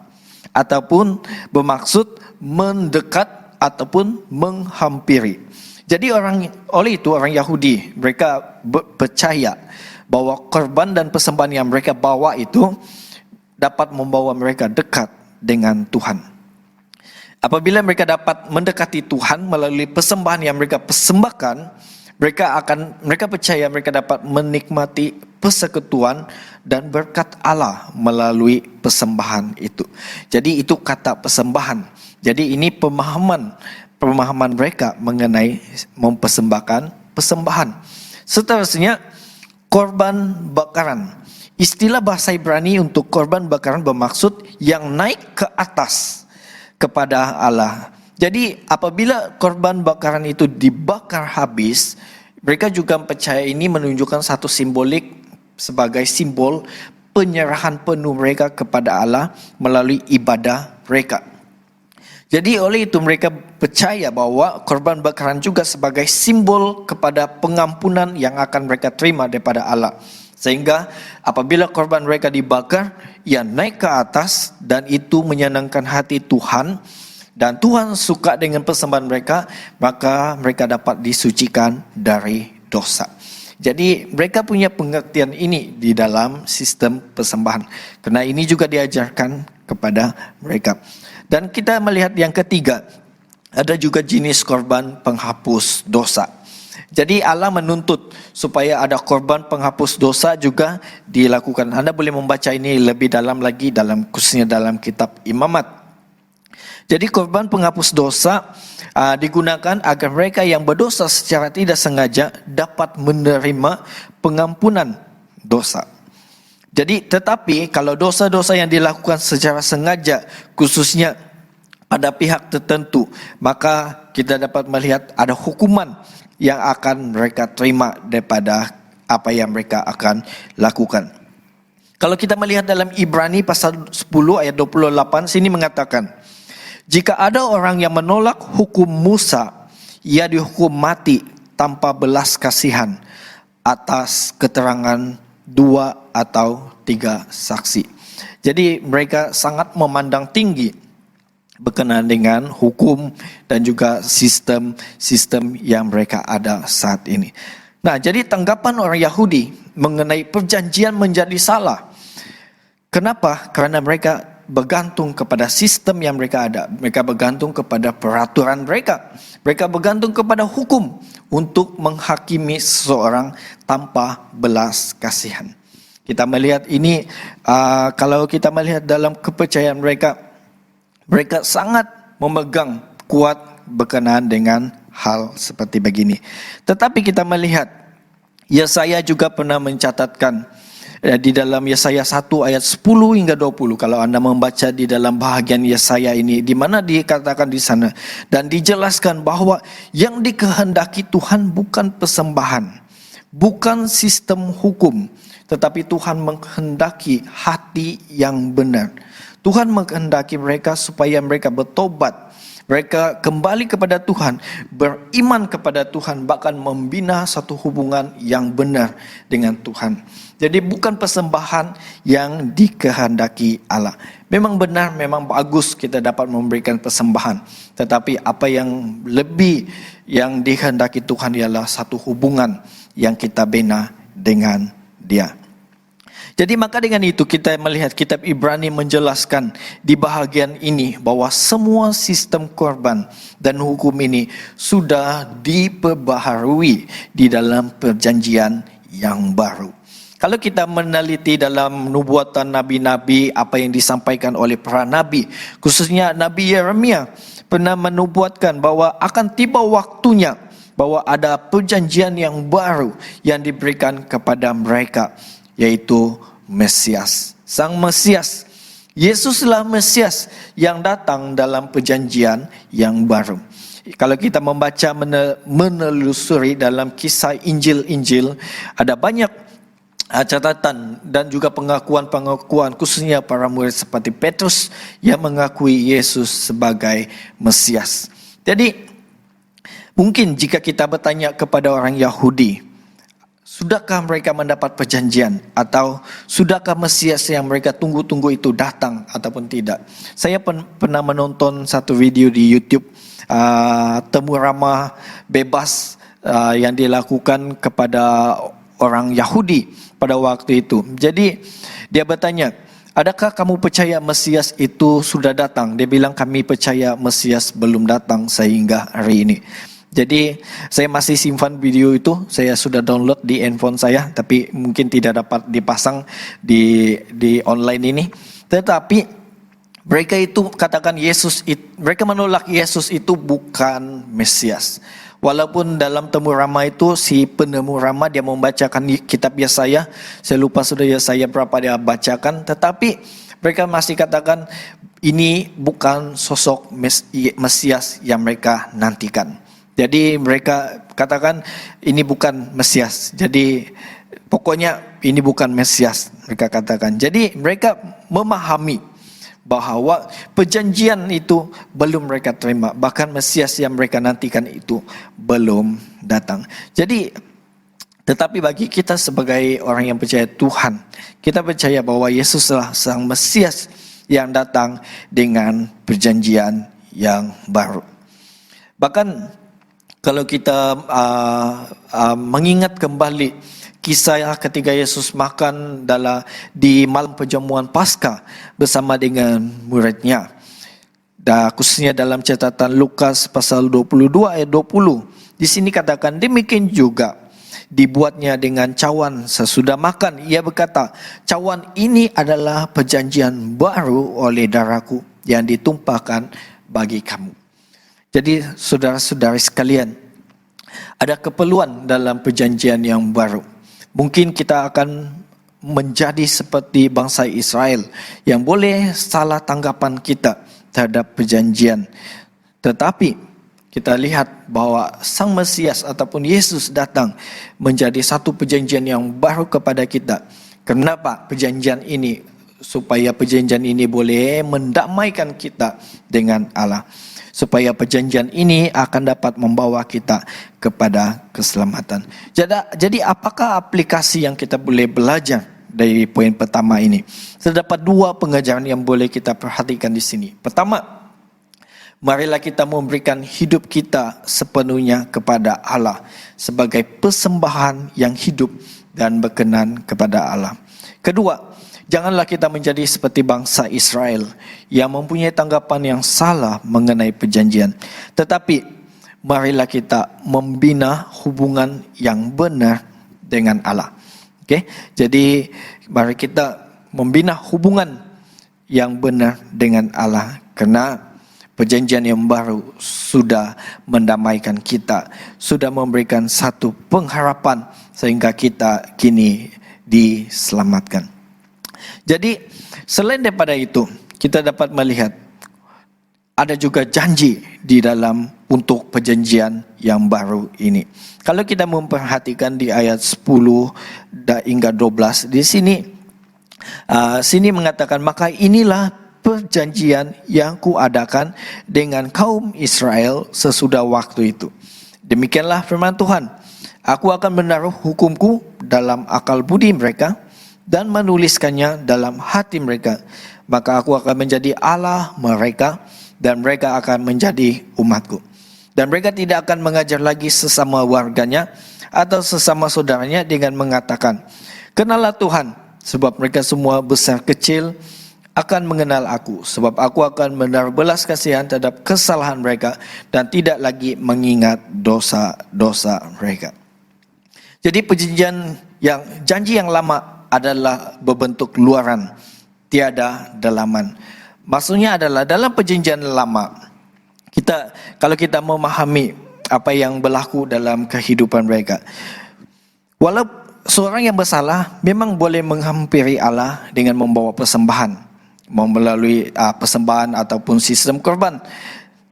ataupun bermaksud mendekat ataupun menghampiri. Jadi oleh itu orang Yahudi mereka percaya bahwa korban dan persembahan yang mereka bawa itu dapat membawa mereka dekat dengan Tuhan. Apabila mereka dapat mendekati Tuhan melalui persembahan yang mereka persembahkan, mereka percaya mereka dapat menikmati persekutuan dan berkat Allah melalui persembahan itu. Jadi itu kata persembahan. Jadi ini pemahaman mereka mengenai mempersembahkan persembahan. Seterusnya korban bakaran. Istilah bahasa Ibrani untuk korban bakaran bermaksud yang naik ke atas kepada Allah. Jadi apabila korban bakaran itu dibakar habis, mereka juga percaya ini menunjukkan satu simbolik sebagai simbol penyerahan penuh mereka kepada Allah melalui ibadah mereka. Jadi oleh itu mereka percaya bahwa korban bakaran juga sebagai simbol kepada pengampunan yang akan mereka terima daripada Allah. Sehingga apabila korban mereka dibakar, ia naik ke atas dan itu menyenangkan hati Tuhan. Dan Tuhan suka dengan persembahan mereka, maka mereka dapat disucikan dari dosa. Jadi mereka punya pengertian ini di dalam sistem persembahan. Karena ini juga diajarkan kepada mereka. Dan kita melihat yang ketiga, ada juga jenis korban penghapus dosa. Jadi Allah menuntut supaya ada korban penghapus dosa juga dilakukan. Anda boleh membaca ini lebih dalam lagi khususnya dalam kitab Imamat. Jadi korban penghapus dosa digunakan agar mereka yang berdosa secara tidak sengaja dapat menerima pengampunan dosa. Jadi tetapi kalau dosa-dosa yang dilakukan secara sengaja, khususnya pada pihak tertentu, maka kita dapat melihat ada hukuman yang akan mereka terima daripada apa yang mereka akan lakukan. Kalau kita melihat dalam Ibrani pasal 10 ayat 28, sini mengatakan, jika ada orang yang menolak hukum Musa, ia dihukum mati tanpa belas kasihan atas keterangan 2 atau 3 saksi. Jadi mereka sangat memandang tinggi berkenaan dengan hukum dan juga sistem yang mereka ada saat ini. Nah, jadi tanggapan orang Yahudi mengenai perjanjian menjadi salah. Kenapa? Karena mereka bergantung kepada sistem yang mereka ada. Mereka bergantung kepada peraturan mereka. Mereka bergantung kepada hukum untuk menghakimi seseorang tanpa belas kasihan. Kita melihat ini, kalau kita melihat dalam kepercayaan mereka, mereka sangat memegang kuat berkenaan dengan hal seperti begini. Tetapi kita melihat, Yesaya juga pernah mencatatkan di dalam Yesaya 1 ayat 10 hingga 20. Kalau Anda membaca di dalam bahagian Yesaya ini, di mana dikatakan di sana, dan dijelaskan bahwa yang dikehendaki Tuhan bukan persembahan, bukan sistem hukum, tetapi Tuhan menghendaki hati yang benar. Tuhan menghendaki mereka supaya mereka bertobat, mereka kembali kepada Tuhan, beriman kepada Tuhan, bahkan membina satu hubungan yang benar dengan Tuhan. Jadi bukan persembahan yang dikehendaki Allah. Memang benar, memang bagus kita dapat memberikan persembahan. Tetapi apa yang lebih yang dikehendaki Tuhan ialah satu hubungan yang kita bina dengan Dia. Jadi maka dengan itu kita melihat kitab Ibrani menjelaskan di bahagian ini bahwa semua sistem korban dan hukum ini sudah diperbaharui di dalam perjanjian yang baru. Kalau kita meneliti dalam nubuatan nabi-nabi, apa yang disampaikan oleh para nabi, khususnya Nabi Yeremia pernah menubuatkan bahwa akan tiba waktunya bahwa ada perjanjian yang baru yang diberikan kepada mereka, yaitu Mesias, Sang Mesias. Yesuslah Mesias yang datang dalam perjanjian yang baru. Kalau kita membaca menelusuri dalam kisah Injil-Injil, ada banyak catatan dan juga pengakuan-pengakuan khususnya para murid seperti Petrus yang mengakui Yesus sebagai Mesias. Jadi mungkin jika kita bertanya kepada orang Yahudi, sudahkah mereka mendapat perjanjian? Atau sudahkah Mesias yang mereka tunggu-tunggu itu datang ataupun tidak? Saya pernah menonton satu video di YouTube, temu ramah bebas yang dilakukan kepada orang Yahudi pada waktu itu. Jadi dia bertanya, adakah kamu percaya Mesias itu sudah datang? Dia bilang, kami percaya Mesias belum datang sehingga hari ini. Jadi saya masih simpan video itu, saya sudah download di handphone saya, tapi mungkin tidak dapat dipasang di online ini. Tetapi mereka itu katakan mereka menolak Yesus itu bukan Mesias. Walaupun dalam temu ramah itu si penemu ramah dia membacakan kitab Yesaya, saya lupa sudah Yesaya berapa dia bacakan, tetapi mereka masih katakan ini bukan sosok Mesias yang mereka nantikan. Jadi mereka katakan ini bukan Mesias. Jadi pokoknya ini bukan Mesias, mereka katakan. Jadi mereka memahami bahwa perjanjian itu belum mereka terima. Bahkan Mesias yang mereka nantikan itu belum datang. Jadi tetapi bagi kita sebagai orang yang percaya Tuhan, kita percaya bahwa Yesuslah Sang Mesias yang datang dengan perjanjian yang baru. Bahkan kalau kita mengingat kembali kisah ketika Yesus makan di malam perjamuan Paskah bersama dengan muridnya. Dan khususnya dalam catatan Lukas pasal 22 ayat 20. Di sini katakan demikian juga dibuatnya dengan cawan sesudah makan. Ia berkata, cawan ini adalah perjanjian baru oleh darahku yang ditumpahkan bagi kamu. Jadi saudara-saudari sekalian, ada keperluan dalam perjanjian yang baru. Mungkin kita akan menjadi seperti bangsa Israel yang boleh salah tanggapan kita. terhadap perjanjian. Tetapi kita lihat bahwa Sang Mesias ataupun Yesus datang menjadi satu perjanjian yang baru kepada kita. Kenapa perjanjian ini? Supaya perjanjian ini boleh mendamaikan kita dengan Allah. Supaya perjanjian ini akan dapat membawa kita kepada keselamatan. Jadi apakah aplikasi yang kita boleh belajar dari poin pertama ini? Terdapat dua pengajaran yang boleh kita perhatikan di sini. Pertama, marilah kita memberikan hidup kita sepenuhnya kepada Allah sebagai persembahan yang hidup dan berkenan kepada Allah. Kedua, janganlah kita menjadi seperti bangsa Israel yang mempunyai tanggapan yang salah mengenai perjanjian. Tetapi marilah kita membina hubungan yang benar dengan Allah. Okey, jadi mari kita membina hubungan yang benar dengan Allah, kerana perjanjian yang baru sudah mendamaikan kita, sudah memberikan satu pengharapan sehingga kita kini diselamatkan. Jadi selain daripada itu, kita dapat melihat ada juga janji di dalam untuk perjanjian yang baru ini. Kalau kita memperhatikan di ayat 10 hingga 12 di sini mengatakan, maka inilah perjanjian yang kuadakan dengan kaum Israel sesudah waktu itu. Demikianlah firman Tuhan, aku akan menaruh hukumku dalam akal budi mereka dan menuliskannya dalam hati mereka. Maka aku akan menjadi Allah mereka dan mereka akan menjadi umatku. Dan mereka tidak akan mengajar lagi sesama warganya atau sesama saudaranya dengan mengatakan, kenalah Tuhan, sebab mereka semua besar kecil akan mengenal aku. Sebab aku akan menaruh belas kasihan terhadap kesalahan mereka dan tidak lagi mengingat dosa-dosa mereka. Jadi janji yang lama adalah berbentuk luaran, tiada dalaman. Maksudnya adalah dalam perjanjian lama, kalau kita memahami apa yang berlaku dalam kehidupan mereka, walaupun seorang yang bersalah memang boleh menghampiri Allah dengan membawa persembahan, melalui persembahan ataupun sistem korban.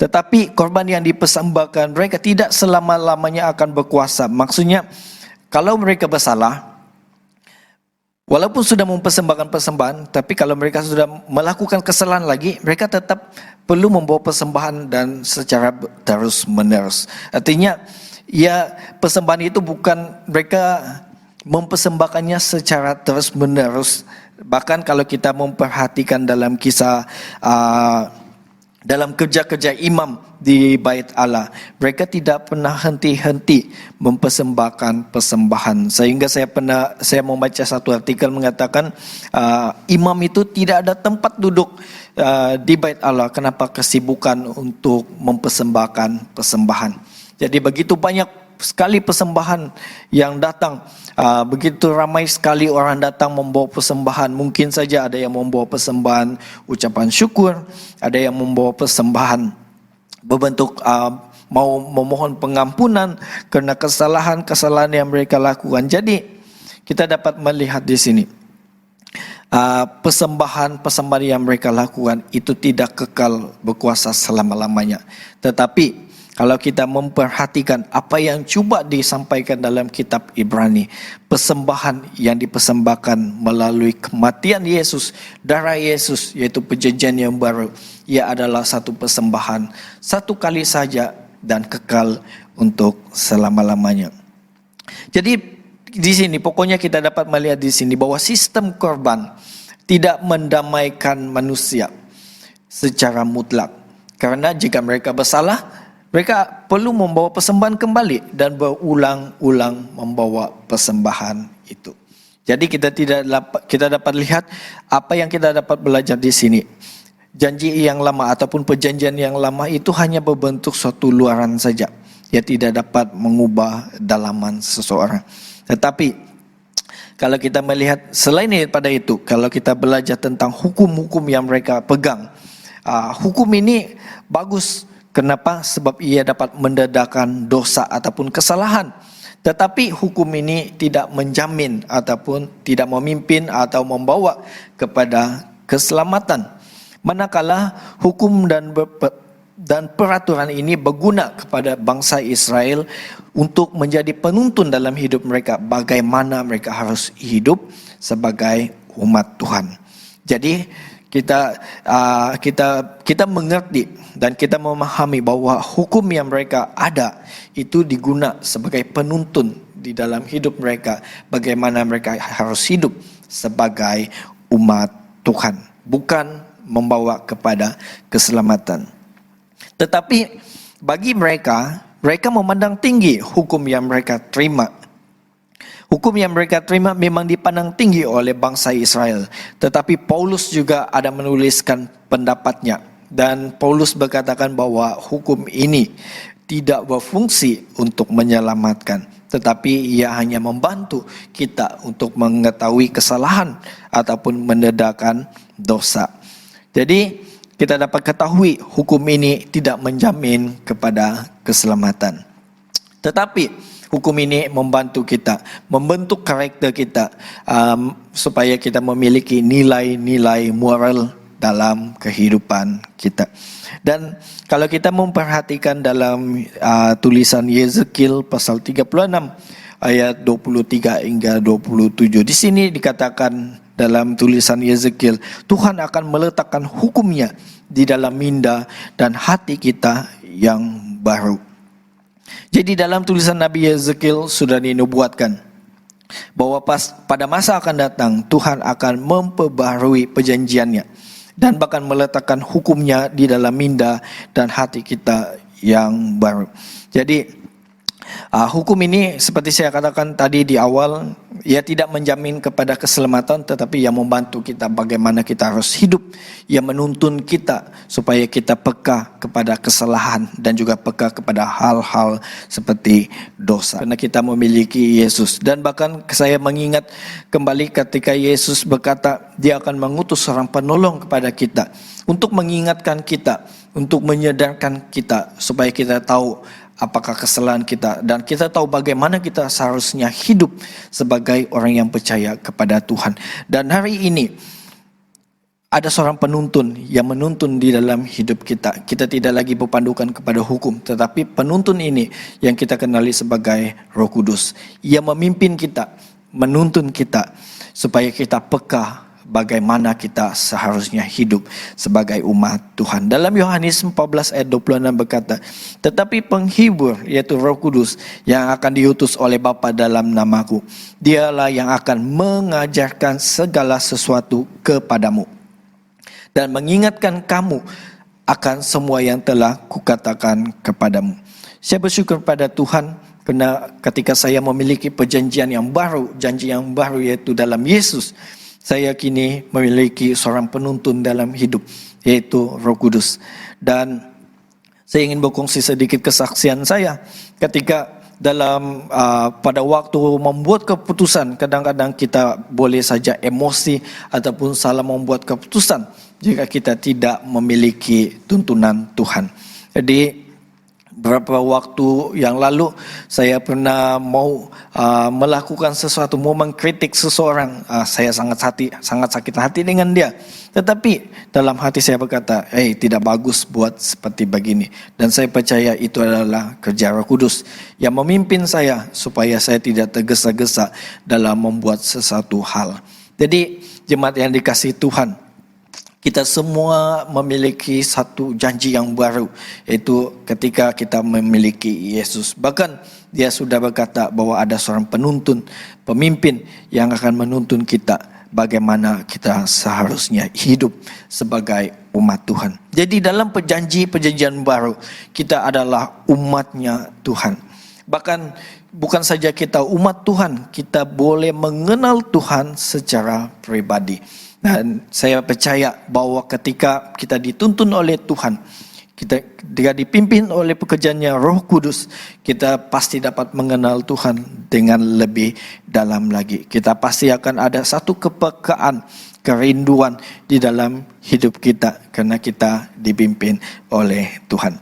Tetapi korban yang dipersembahkan mereka tidak selama-lamanya akan berkuasa. Maksudnya, kalau mereka bersalah, walaupun sudah mempersembahkan persembahan, tapi kalau mereka sudah melakukan kesalahan lagi, mereka tetap perlu membawa persembahan dan secara terus-menerus. Artinya, persembahan itu bukan mereka mempersembahkannya secara terus-menerus. Bahkan kalau kita memperhatikan dalam kisah dalam kerja-kerja imam di Bait Allah, mereka tidak pernah henti-henti mempersembahkan persembahan. Sehingga saya membaca satu artikel mengatakan imam itu tidak ada tempat duduk di Bait Allah. Kenapa? Kesibukan untuk mempersembahkan persembahan. Jadi begitu banyak sekali persembahan yang datang, begitu ramai sekali orang datang membawa persembahan. Mungkin saja ada yang membawa persembahan ucapan syukur, ada yang membawa persembahan berbentuk mau memohon pengampunan kerana kesalahan-kesalahan yang mereka lakukan. Jadi kita dapat melihat di sini persembahan yang mereka lakukan itu tidak kekal berkuasa selama-lamanya. Tetapi kalau kita memperhatikan apa yang cuba disampaikan dalam kitab Ibrani, persembahan yang dipersembahkan melalui kematian Yesus, darah Yesus, yaitu perjanjian yang baru, ia adalah satu persembahan satu kali saja dan kekal untuk selama-lamanya. Jadi di sini pokoknya kita dapat melihat di sini bahwa sistem korban tidak mendamaikan manusia secara mutlak. Karena jika mereka bersalah, mereka perlu membawa persembahan kembali dan berulang-ulang membawa persembahan itu. Jadi kita dapat lihat apa yang kita dapat belajar di sini. Janji yang lama ataupun perjanjian yang lama itu hanya berbentuk suatu luaran saja. Ia tidak dapat mengubah dalaman seseorang. Tetapi kalau kita melihat selain daripada itu, kalau kita belajar tentang hukum-hukum yang mereka pegang, hukum ini bagus. Kenapa? Sebab ia dapat mendedahkan dosa ataupun kesalahan. Tetapi hukum ini tidak menjamin ataupun tidak memimpin atau membawa kepada keselamatan. Manakala hukum dan peraturan ini berguna kepada bangsa Israel untuk menjadi penuntun dalam hidup mereka, bagaimana mereka harus hidup sebagai umat Tuhan. Jadi kita mengerti dan kita memahami bahwa hukum yang mereka ada itu diguna sebagai penuntun di dalam hidup mereka, bagaimana mereka harus hidup sebagai umat Tuhan, bukan membawa kepada keselamatan. Tetapi bagi mereka memandang tinggi hukum yang mereka terima. Hukum yang mereka terima memang dipandang tinggi oleh bangsa Israel. Tetapi Paulus juga ada menuliskan pendapatnya. Dan Paulus berkatakan bahwa hukum ini tidak berfungsi untuk menyelamatkan. Tetapi ia hanya membantu kita untuk mengetahui kesalahan ataupun mendedakan dosa. Jadi kita dapat ketahui hukum ini tidak menjamin kepada keselamatan. Tetapi hukum ini membantu kita, membentuk karakter kita supaya kita memiliki nilai-nilai moral dalam kehidupan kita. Dan kalau kita memperhatikan dalam tulisan Yezekiel pasal 36 ayat 23 hingga 27, di sini dikatakan dalam tulisan Yezekiel, Tuhan akan meletakkan hukumnya di dalam minda dan hati kita yang baru. Jadi dalam tulisan Nabi Yezekiel sudah dinubuatkan bahwa pada masa akan datang Tuhan akan memperbaharui perjanjiannya dan bahkan meletakkan hukumnya di dalam minda dan hati kita yang baru. Jadi hukum ini seperti saya katakan tadi di awal, ia tidak menjamin kepada keselamatan, tetapi ia membantu kita bagaimana kita harus hidup. Ia menuntun kita supaya kita peka kepada kesalahan dan juga peka kepada hal-hal seperti dosa. Karena kita memiliki Yesus. Dan bahkan saya mengingat kembali ketika Yesus berkata dia akan mengutus seorang penolong kepada kita untuk mengingatkan kita, untuk menyadarkan kita supaya kita tahu apakah kesalahan kita dan kita tahu bagaimana kita seharusnya hidup sebagai orang yang percaya kepada Tuhan. Dan hari ini ada seorang penuntun yang menuntun di dalam hidup kita. Kita tidak lagi berpandukan kepada hukum, tetapi penuntun ini yang kita kenali sebagai Roh Kudus. Ia memimpin kita, menuntun kita supaya kita peka bagaimana kita seharusnya hidup sebagai umat Tuhan. Dalam Yohanes 14 ayat 26 berkata, tetapi penghibur yaitu Roh Kudus yang akan diutus oleh Bapa dalam namaku, dialah yang akan mengajarkan segala sesuatu kepadamu dan mengingatkan kamu akan semua yang telah kukatakan kepadamu. Saya bersyukur pada Tuhan karena ketika saya memiliki perjanjian yang baru, janji yang baru yaitu dalam Yesus, saya kini memiliki seorang penuntun dalam hidup, yaitu Roh Kudus. Dan saya ingin berkongsi sedikit kesaksian saya ketika dalam pada waktu membuat keputusan. Kadang-kadang kita boleh saja emosi ataupun salah membuat keputusan jika kita tidak memiliki tuntunan Tuhan. Jadi beberapa waktu yang lalu saya pernah mau melakukan sesuatu, mau mengkritik seseorang. Saya sangat sakit hati dengan dia. Tetapi dalam hati saya berkata, tidak bagus buat seperti begini. Dan saya percaya itu adalah kerja Roh Kudus yang memimpin saya supaya saya tidak tergesa-gesa dalam membuat sesuatu hal. Jadi jemaat yang dikasihi Tuhan, kita semua memiliki satu janji yang baru, yaitu ketika kita memiliki Yesus. Bahkan dia sudah berkata bahwa ada seorang penuntun, pemimpin yang akan menuntun kita bagaimana kita seharusnya hidup sebagai umat Tuhan. Jadi dalam perjanjian baru, kita adalah umatnya Tuhan. Bahkan bukan saja kita umat Tuhan, kita boleh mengenal Tuhan secara pribadi. Dan saya percaya bahwa ketika kita dituntun oleh Tuhan, kita dipimpin oleh pekerjaannya Roh Kudus, kita pasti dapat mengenal Tuhan dengan lebih dalam lagi. Kita pasti akan ada satu kepekaan, kerinduan di dalam hidup kita karena kita dipimpin oleh Tuhan.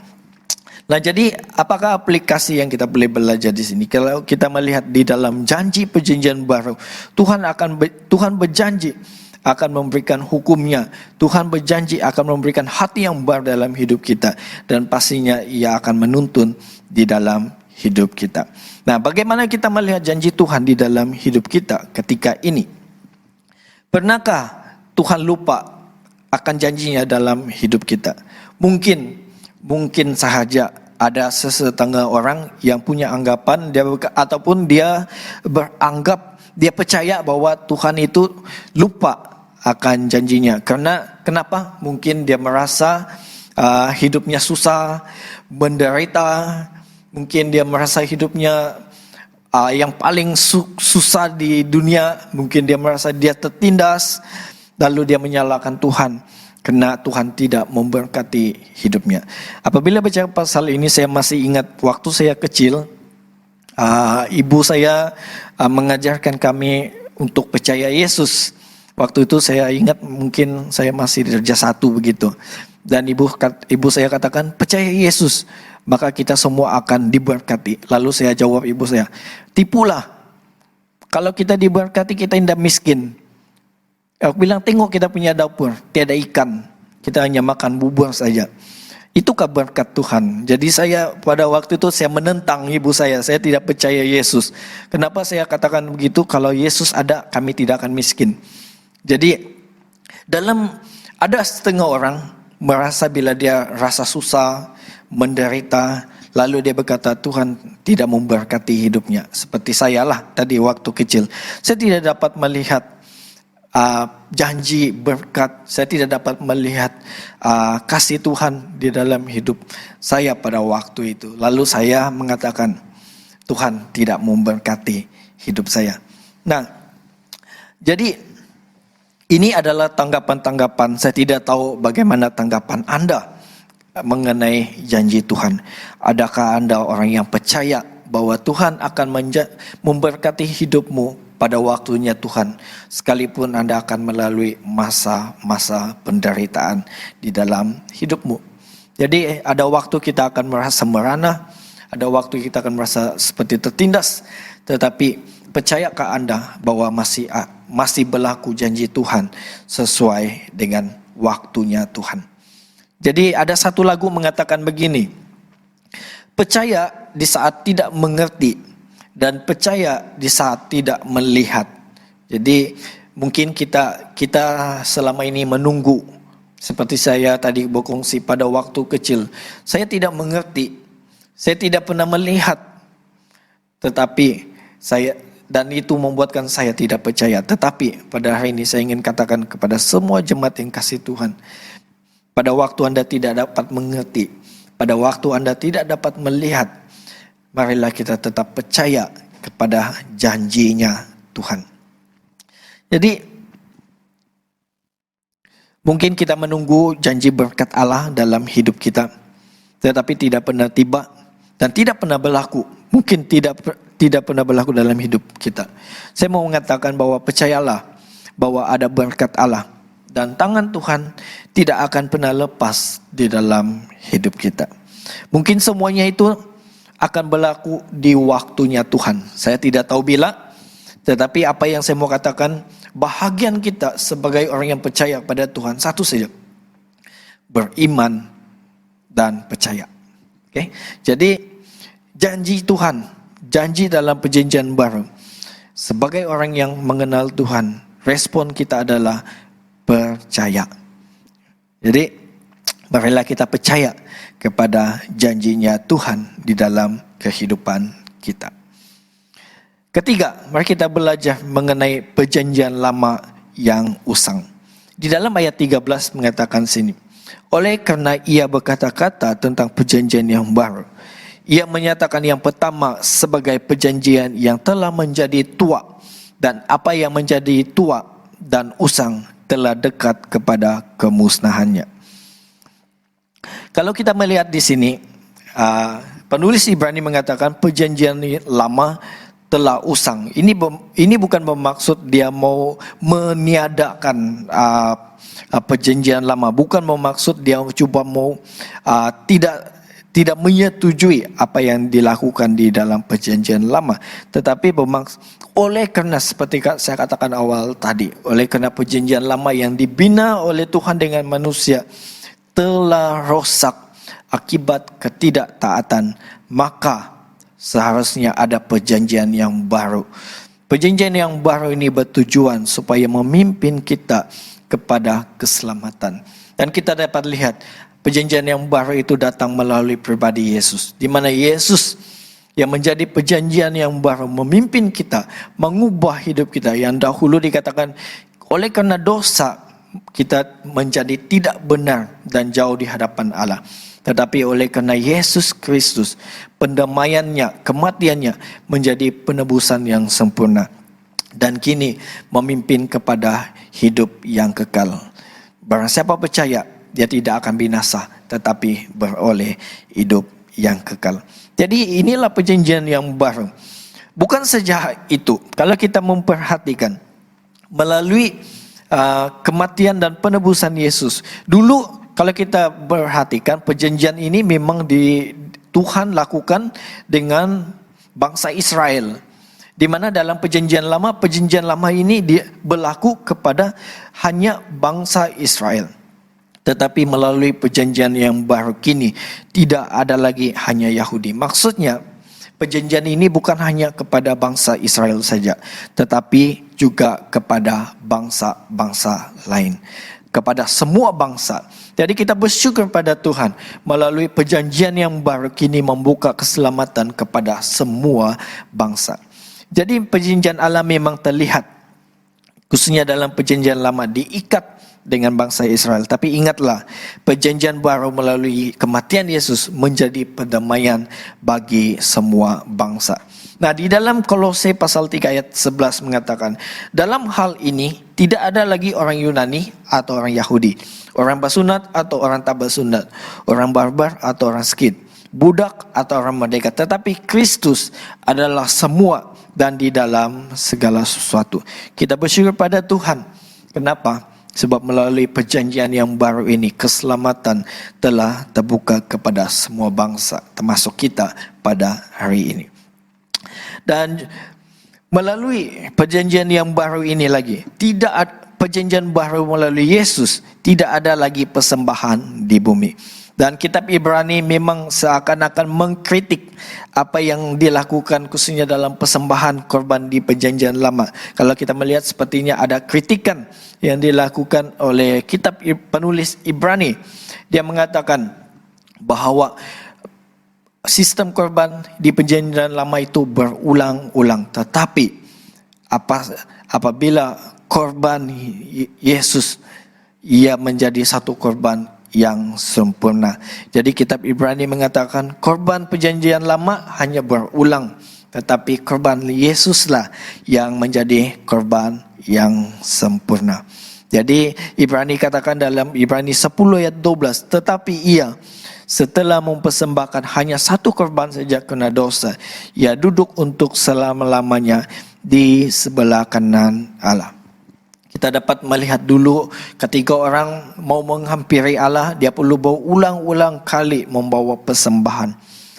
Nah, jadi apakah aplikasi yang kita boleh belajar di sini? Kalau kita melihat di dalam janji perjanjian baru, Tuhan berjanji akan memberikan hukumnya. Tuhan berjanji akan memberikan hati yang baru dalam hidup kita. Dan pastinya ia akan menuntun di dalam hidup kita. Nah, bagaimana kita melihat janji Tuhan di dalam hidup kita ketika ini? Pernahkah Tuhan lupa akan janjinya dalam hidup kita? Mungkin sahaja ada sesetengah orang yang punya anggapan ataupun dia beranggap, dia percaya bahwa Tuhan itu lupa akan janjinya. Kenapa? Mungkin dia merasa hidupnya susah, menderita. Mungkin dia merasa hidupnya yang paling susah di dunia. Mungkin dia merasa dia tertindas, lalu dia menyalahkan Tuhan karena Tuhan tidak memberkati hidupnya. Apabila baca pasal ini, saya masih ingat waktu saya kecil, ibu saya mengajarkan kami untuk percaya Yesus. Waktu itu saya ingat mungkin saya masih darjah 1 begitu. Dan ibu saya katakan, percaya Yesus, maka kita semua akan diberkati. Lalu saya jawab ibu saya, tipulah. Kalau kita diberkati, kita tidak miskin. Aku bilang, tengok kita punya dapur, tiada ikan. Kita hanya makan bubur saja. Itukah berkat Tuhan? Jadi saya pada waktu itu saya menentang ibu saya tidak percaya Yesus. Kenapa saya katakan begitu? Kalau Yesus ada, kami tidak akan miskin. Jadi ada setengah orang merasa bila dia rasa susah, menderita, lalu dia berkata Tuhan tidak memberkati hidupnya. Seperti saya lah tadi waktu kecil. Saya tidak dapat melihat janji berkat, saya tidak dapat melihat kasih Tuhan di dalam hidup saya pada waktu itu. Lalu saya mengatakan Tuhan tidak memberkati hidup saya. Nah, jadi ini adalah tanggapan-tanggapan. Saya tidak tahu bagaimana tanggapan Anda mengenai janji Tuhan. Adakah Anda orang yang percaya bahwa Tuhan akan memberkati hidupmu pada waktunya Tuhan, sekalipun Anda akan melalui masa-masa penderitaan di dalam hidupmu. Jadi ada waktu kita akan merasa merana, ada waktu kita akan merasa seperti tertindas, tetapi percayakah Anda bahwa masih berlaku janji Tuhan sesuai dengan waktunya Tuhan? Jadi ada satu lagu mengatakan begini, percaya di saat tidak mengerti, dan percaya di saat tidak melihat. Jadi mungkin kita selama ini menunggu. Seperti saya tadi berkongsi pada waktu kecil, saya tidak mengerti, saya tidak pernah melihat, tetapi dan itu membuatkan saya tidak percaya. Tetapi pada hari ini saya ingin katakan kepada semua jemaat yang kasih Tuhan, pada waktu Anda tidak dapat mengerti, pada waktu Anda tidak dapat melihat, marilah kita tetap percaya kepada janjinya Tuhan. Jadi mungkin kita menunggu janji berkat Allah dalam hidup kita, tetapi tidak pernah tiba dan tidak pernah berlaku. Mungkin tidak pernah berlaku dalam hidup kita. Saya mau mengatakan bahwa percayalah bahwa ada berkat Allah dan tangan Tuhan tidak akan pernah lepas di dalam hidup kita. Mungkin semuanya itu akan berlaku di waktunya Tuhan. Saya tidak tahu bila, tetapi apa yang saya mau katakan, bahagian kita sebagai orang yang percaya pada Tuhan satu saja, beriman dan percaya. Oke? Jadi janji Tuhan, janji dalam perjanjian baru, sebagai orang yang mengenal Tuhan, respon kita adalah percaya. Jadi marilah kita percaya kepada janjinya Tuhan di dalam kehidupan kita. Ketiga, mari kita belajar mengenai perjanjian lama yang usang. Di dalam ayat 13 mengatakan sini, oleh karena ia berkata-kata tentang perjanjian yang baru, ia menyatakan yang pertama sebagai perjanjian yang telah menjadi tua, dan apa yang menjadi tua dan usang telah dekat kepada kemusnahannya. Kalau kita melihat di sini, penulis Ibrani mengatakan perjanjian lama telah usang. Ini bukan bermaksud dia mau meniadakan perjanjian lama, bukan bermaksud dia coba mau tidak menyetujui apa yang dilakukan di dalam perjanjian lama. Tetapi oleh kerana seperti saya katakan awal tadi, oleh kerana perjanjian lama yang dibina oleh Tuhan dengan manusia telah rosak akibat ketidaktaatan, maka seharusnya ada perjanjian yang baru. Perjanjian yang baru ini bertujuan supaya memimpin kita kepada keselamatan. Dan kita dapat lihat perjanjian yang baru itu datang melalui pribadi Yesus, di mana Yesus yang menjadi perjanjian yang baru memimpin kita, mengubah hidup kita. Yang dahulu dikatakan oleh karena dosa kita menjadi tidak benar dan jauh di hadapan Allah. Tetapi oleh karena Yesus Kristus, pendamaiannya, kematiannya menjadi penebusan yang sempurna. Dan kini memimpin kepada hidup yang kekal. Barang siapa percaya, dia tidak akan binasa, tetapi beroleh hidup yang kekal. Jadi inilah perjanjian yang baru. Bukan saja itu, kalau kita memperhatikan melalui kematian dan penebusan Yesus. Dulu kalau kita perhatikan perjanjian ini memang Tuhan lakukan dengan bangsa Israel. Di mana dalam perjanjian lama ini berlaku kepada hanya bangsa Israel. Tetapi melalui perjanjian yang baru kini tidak ada lagi hanya Yahudi. Maksudnya perjanjian ini bukan hanya kepada bangsa Israel saja, tetapi juga kepada bangsa-bangsa lain, kepada semua bangsa. Jadi kita bersyukur pada Tuhan melalui perjanjian yang baru kini membuka keselamatan kepada semua bangsa. Jadi perjanjian Allah memang terlihat, khususnya dalam perjanjian lama diikat dengan bangsa Israel. Tapi ingatlah, perjanjian baru melalui kematian Yesus menjadi perdamaian bagi semua bangsa. Nah, di dalam Kolose pasal 3 ayat 11 mengatakan, dalam hal ini tidak ada lagi orang Yunani atau orang Yahudi, orang bersunat atau orang tak bersunat, orang barbar atau orang Skit, budak atau orang merdeka, tetapi Kristus adalah semua dan di dalam segala sesuatu. Kita bersyukur pada Tuhan. Kenapa? Sebab melalui perjanjian yang baru ini, keselamatan telah terbuka kepada semua bangsa, termasuk kita pada hari ini. Dan melalui perjanjian yang baru ini lagi, perjanjian baru melalui Yesus, tidak ada lagi persembahan di bumi. Dan kitab Ibrani memang seakan-akan mengkritik apa yang dilakukan khususnya dalam persembahan korban di perjanjian lama. Kalau kita melihat sepertinya ada kritikan yang dilakukan oleh kitab penulis Ibrani. Dia mengatakan bahawa sistem korban di perjanjian lama itu berulang-ulang. Tetapi apabila korban Yesus, ia menjadi satu korban yang sempurna. Jadi kitab Ibrani mengatakan korban perjanjian lama hanya berulang, tetapi korban Yesuslah yang menjadi korban yang sempurna. Jadi Ibrani katakan dalam Ibrani 10 ayat 12, tetapi ia setelah mempersembahkan hanya satu korban saja kena dosa, ia duduk untuk selama-lamanya di sebelah kanan Allah. Kita dapat melihat dulu ketika orang mau menghampiri Allah, dia perlu berulang-ulang kali membawa persembahan.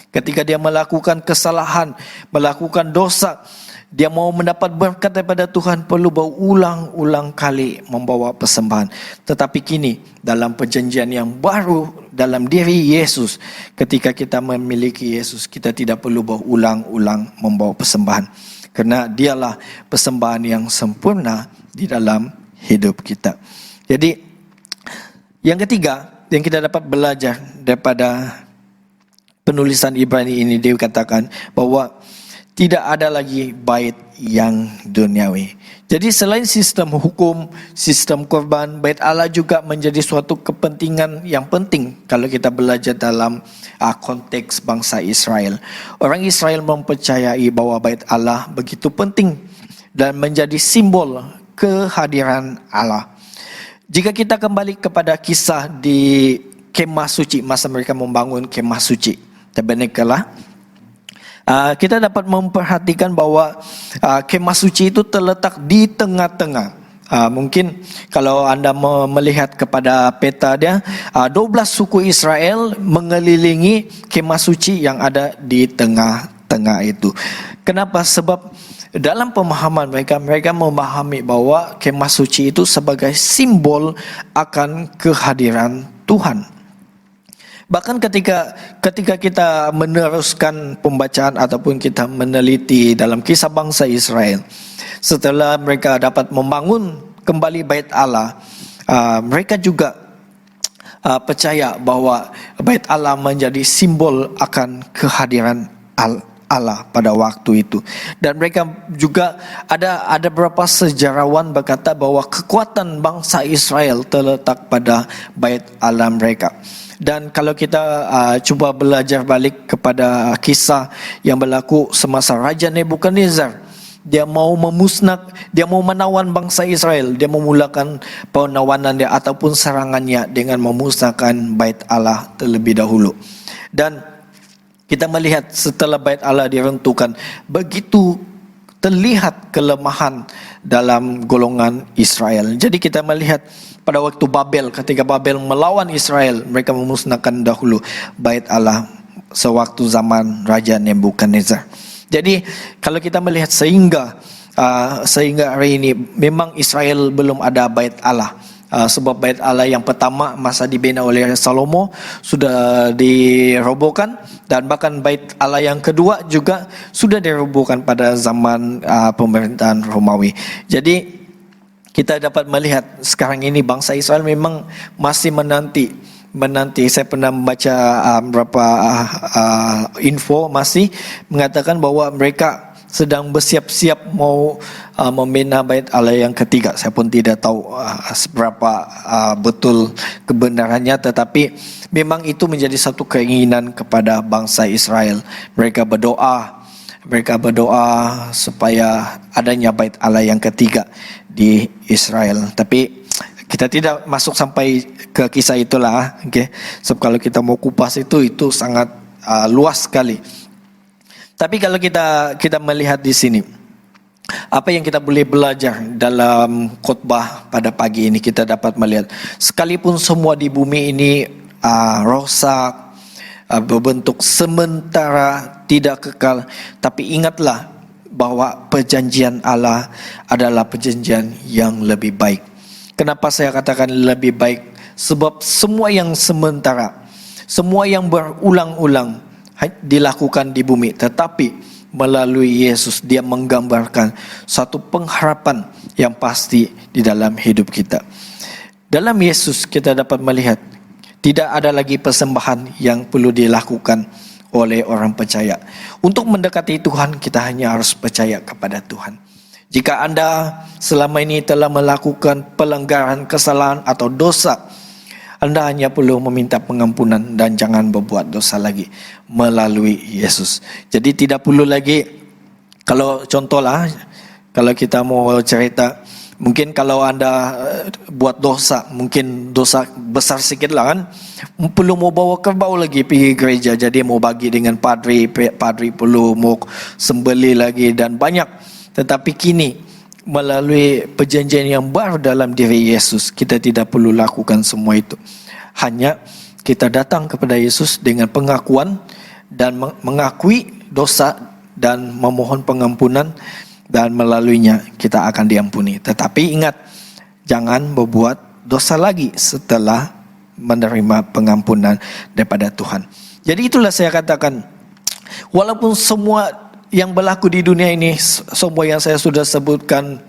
Ketika dia melakukan kesalahan, melakukan dosa, dia mau mendapat berkat daripada Tuhan, perlu berulang-ulang kali membawa persembahan. Tetapi kini dalam perjanjian yang baru dalam diri Yesus, ketika kita memiliki Yesus, kita tidak perlu berulang-ulang membawa persembahan. Kerana dialah persembahan yang sempurna di dalam hidup kita. Jadi yang ketiga yang kita dapat belajar daripada penulisan Ibrani ini, dia katakan bahwa tidak ada lagi bait yang duniawi. Jadi selain sistem hukum, sistem korban, bait Allah juga menjadi suatu kepentingan yang penting kalau kita belajar dalam konteks bangsa Israel. Orang Israel mempercayai bahwa bait Allah begitu penting dan menjadi simbol kehadiran Allah. Jika kita kembali kepada kisah di kemah suci, masa mereka membangun kemah suci, tabernakel, kita dapat memperhatikan bahwa kemah suci itu terletak di tengah-tengah. Mungkin kalau anda melihat kepada peta dia, 12 suku Israel mengelilingi kemah suci yang ada di tengah-tengah itu. Kenapa? Sebab dalam pemahaman mereka memahami bahwa kemah suci itu sebagai simbol akan kehadiran Tuhan. Bahkan ketika kita meneruskan pembacaan ataupun kita meneliti dalam kisah bangsa Israel, setelah mereka dapat membangun kembali bait Allah, mereka juga percaya bahwa bait Allah menjadi simbol akan kehadiran Allah pada waktu itu. Dan mereka juga ada beberapa sejarawan berkata bahwa kekuatan bangsa Israel terletak pada bait Allah mereka. Dan kalau kita cuba belajar balik kepada kisah yang berlaku semasa Raja Nebukadnezar, dia mau menawan bangsa Israel, dia memulakan penawanan dia ataupun serangannya dengan memusnahkan bait Allah terlebih dahulu. Dan kita melihat setelah bait Allah diruntuhkan, begitu terlihat kelemahan dalam golongan Israel. Jadi kita melihat pada waktu Babel, ketika Babel melawan Israel, mereka memusnahkan dahulu bait Allah sewaktu zaman Raja Nebukadnezar. Jadi kalau kita melihat sehingga hari ini memang Israel belum ada bait Allah. Sebab bait Allah yang pertama masa dibina oleh Salomo sudah dirobohkan, dan bahkan bait Allah yang kedua juga sudah dirobohkan pada zaman pemerintahan Romawi. Jadi kita dapat melihat sekarang ini bangsa Israel memang masih menanti. Saya pernah membaca beberapa info masih mengatakan bahwa mereka sedang bersiap-siap mau membina bait Allah yang ketiga. Saya pun tidak tahu seberapa betul kebenarannya, tetapi memang itu menjadi satu keinginan kepada bangsa Israel. Mereka berdoa supaya adanya bait Allah yang ketiga di Israel. Tapi kita tidak masuk sampai ke kisah itulah, okay? Sebab kalau kita mau kupas itu sangat luas sekali. Tapi kalau kita melihat di sini, apa yang kita boleh belajar dalam khotbah pada pagi ini, kita dapat melihat sekalipun semua di bumi ini rosak, berbentuk sementara, tidak kekal, tapi ingatlah bahwa perjanjian Allah adalah perjanjian yang lebih baik. Kenapa saya katakan lebih baik? Sebab semua yang sementara, semua yang berulang-ulang dilakukan di bumi, tetapi melalui Yesus dia menggambarkan satu pengharapan yang pasti di dalam hidup kita. Dalam Yesus kita dapat melihat tidak ada lagi persembahan yang perlu dilakukan oleh orang percaya. Untuk mendekati Tuhan, kita hanya harus percaya kepada Tuhan. Jika Anda selama ini telah melakukan pelanggaran, kesalahan atau dosa, Anda hanya perlu meminta pengampunan dan jangan berbuat dosa lagi melalui Yesus. Jadi tidak perlu lagi, kalau contohlah, kalau kita mau cerita, mungkin kalau Anda buat dosa, mungkin dosa besar sikit lah kan, perlu mau bawa kerbau lagi pergi gereja, jadi mau bagi dengan padri perlu mau sembeli lagi dan banyak. Tetapi kini melalui perjanjian yang baru dalam diri Yesus, kita tidak perlu lakukan semua itu. Hanya kita datang kepada Yesus dengan pengakuan dan mengakui dosa dan memohon pengampunan, dan melaluinya kita akan diampuni. Tetapi ingat, jangan berbuat dosa lagi setelah menerima pengampunan daripada Tuhan. Jadi itulah saya katakan, walaupun semua yang berlaku di dunia ini, semua yang saya sudah sebutkan,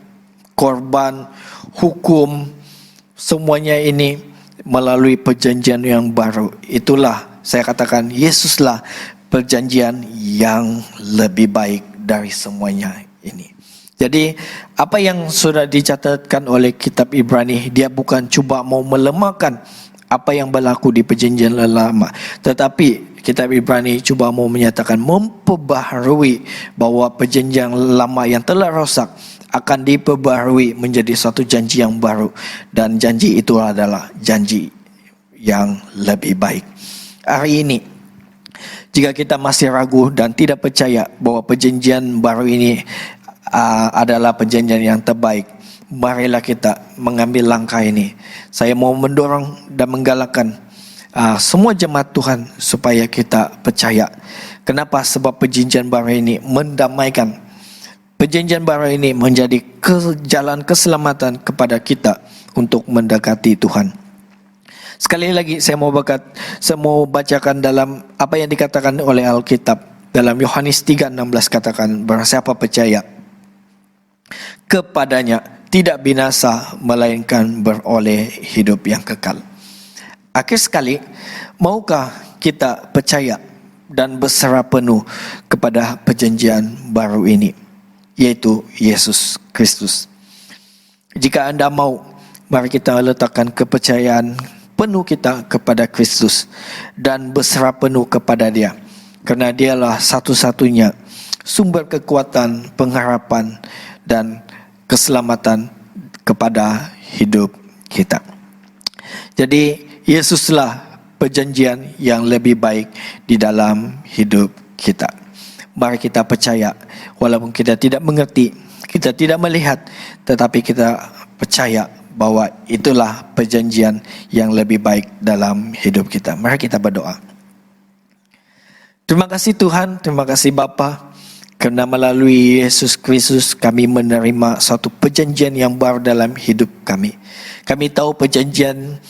korban, hukum, semuanya ini melalui perjanjian yang baru. Itulah saya katakan, Yesuslah perjanjian yang lebih baik dari semuanya ini. Jadi apa yang sudah dicatatkan oleh kitab Ibrani, dia bukan cuba mau melemahkan apa yang berlaku di perjanjian lama, tetapi kitab Ibrani cuba mau menyatakan, memperbaharui bahwa perjanjian lama yang telah rosak akan diperbaharui menjadi satu janji yang baru, dan janji itu adalah janji yang lebih baik. Hari ini jika kita masih ragu dan tidak percaya bahwa perjanjian baru ini adalah perjanjian yang terbaik, marilah kita mengambil langkah ini. Saya mau mendorong dan menggalakkan semua jemaat Tuhan supaya kita percaya. Kenapa? Sebab perjanjian baru ini mendamaikan. Perjanjian baru ini menjadi jalan keselamatan kepada kita untuk mendekati Tuhan. Sekali lagi saya mau bacakan dalam apa yang dikatakan oleh Alkitab dalam Yohanes 3:16 katakan, barang siapa percaya kepadanya tidak binasa melainkan beroleh hidup yang kekal. Akhir sekali, maukah kita percaya dan berserah penuh kepada perjanjian baru ini, yaitu Yesus Kristus? Jika Anda mau, mari kita letakkan kepercayaan penuh kita kepada Kristus dan berserah penuh kepada Dia, kerana Dialah satu-satunya sumber kekuatan, pengharapan dan keselamatan kepada hidup kita. Jadi Yesuslah perjanjian yang lebih baik di dalam hidup kita. Mari kita percaya, walaupun kita tidak mengerti, kita tidak melihat, tetapi kita percaya bahwa itulah perjanjian yang lebih baik dalam hidup kita. Mari kita berdoa. Terima kasih Tuhan, terima kasih Bapa, kerana melalui Yesus Kristus kami menerima suatu perjanjian yang baru dalam hidup kami. Kami tahu perjanjian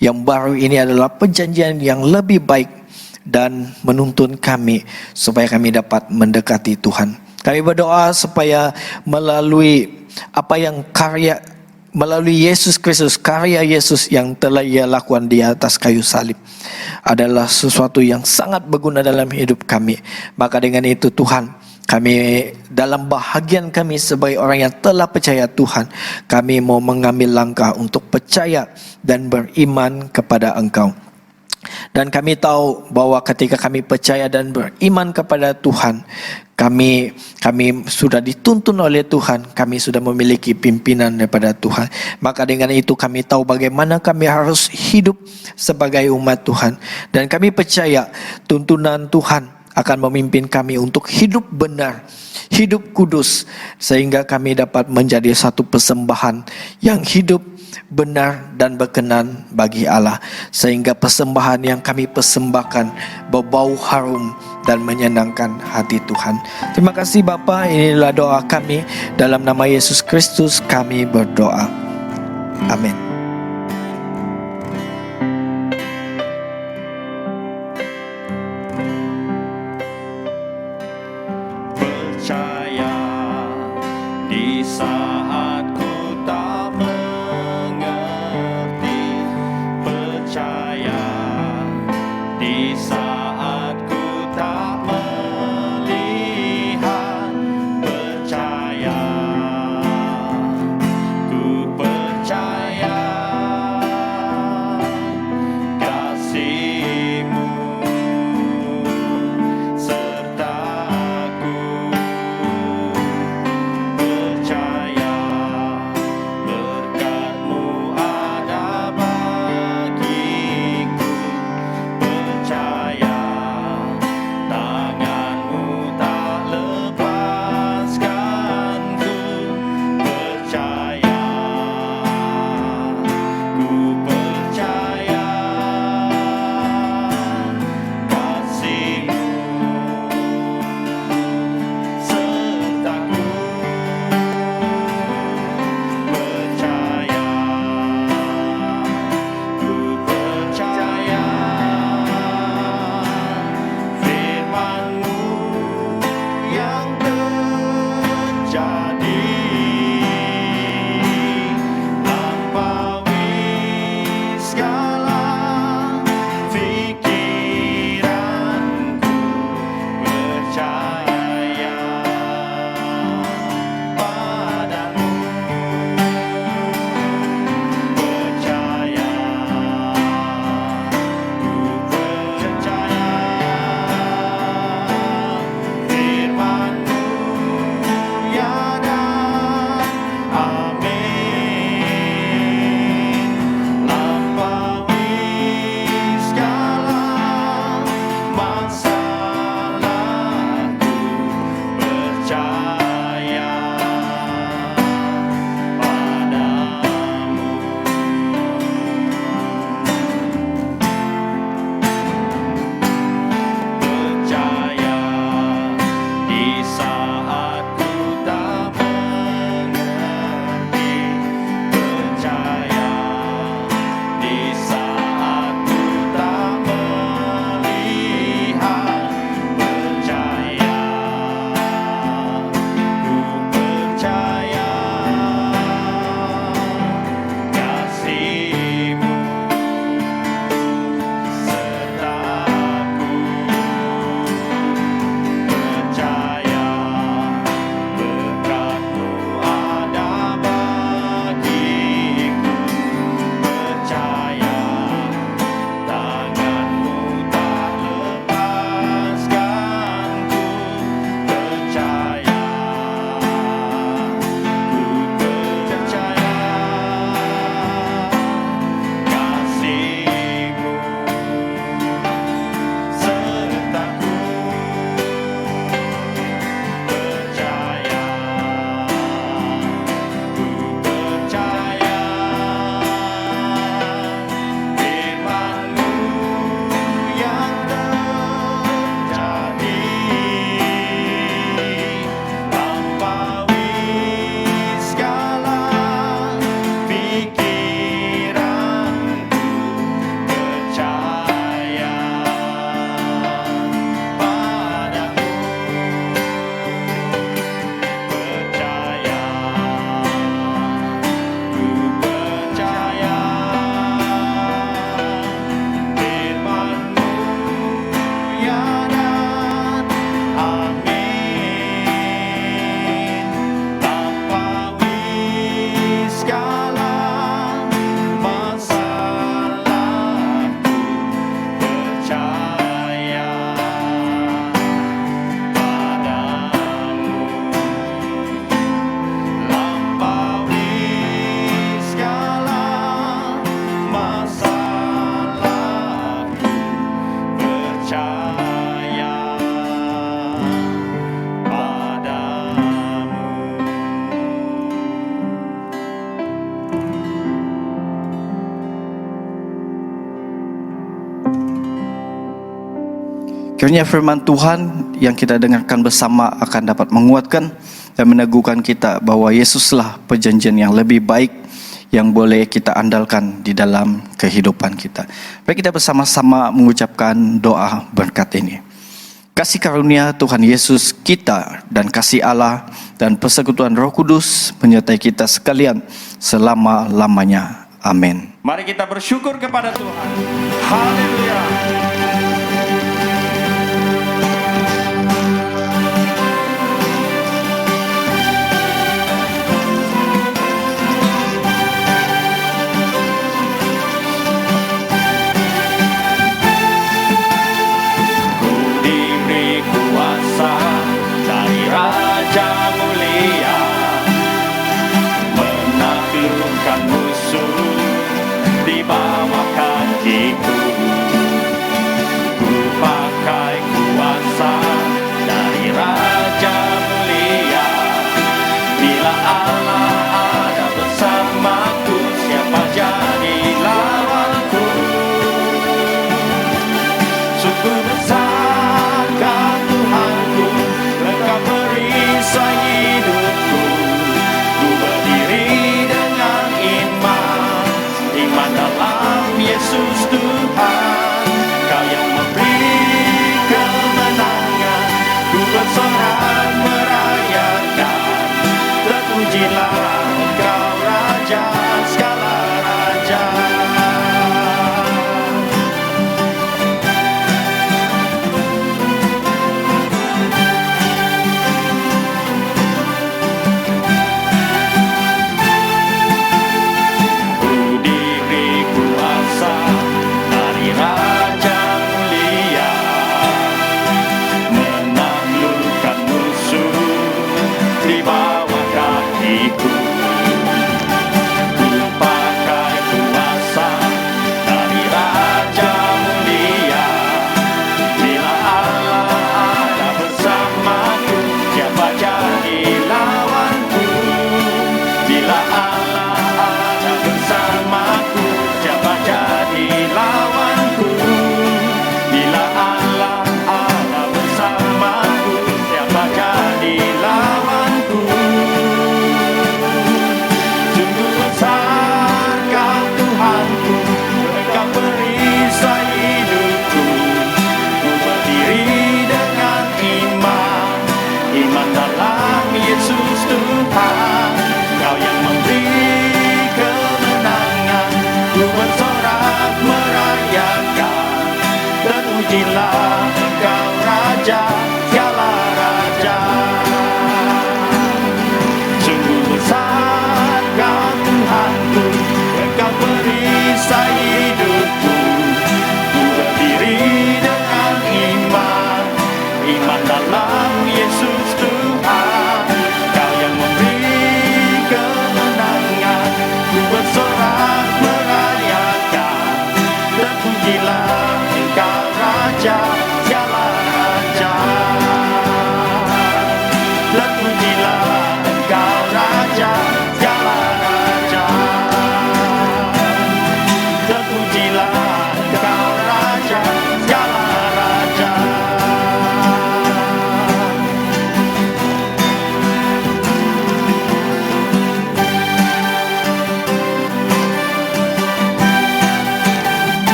yang baru ini adalah perjanjian yang lebih baik dan menuntun kami supaya kami dapat mendekati Tuhan. Kami berdoa supaya melalui melalui Yesus Kristus, karya Yesus yang telah Ia lakukan di atas kayu salib adalah sesuatu yang sangat berguna dalam hidup kami. Maka dengan itu Tuhan, kami dalam bahagian kami sebagai orang yang telah percaya Tuhan, kami mau mengambil langkah untuk percaya dan beriman kepada Engkau. Dan kami tahu bahwa ketika kami percaya dan beriman kepada Tuhan, kami sudah dituntun oleh Tuhan, kami sudah memiliki pimpinan daripada Tuhan. Maka dengan itu kami tahu bagaimana kami harus hidup sebagai umat Tuhan. Dan kami percaya tuntunan Tuhan akan memimpin kami untuk hidup benar, hidup kudus, sehingga kami dapat menjadi satu persembahan yang hidup, benar dan berkenan bagi Allah, sehingga persembahan yang kami persembahkan berbau harum dan menyenangkan hati Tuhan. Terima kasih Bapa, inilah doa kami, dalam nama Yesus Kristus kami berdoa. Amin. Percaya di saat ku tak mengerti, percaya di saat ku tak melihat, percaya, ku percaya kasih-Mu sertaku, percaya Kiranya firman Tuhan yang kita dengarkan bersama akan dapat menguatkan dan meneguhkan kita bahwa Yesuslah perjanjian yang lebih baik yang boleh kita andalkan di dalam kehidupan kita. Baik, kita bersama-sama mengucapkan doa berkat ini. Kasih karunia Tuhan Yesus kita dan kasih Allah dan persekutuan Roh Kudus menyertai kita sekalian selama-lamanya. Amin. Mari kita bersyukur kepada Tuhan. Haleluya.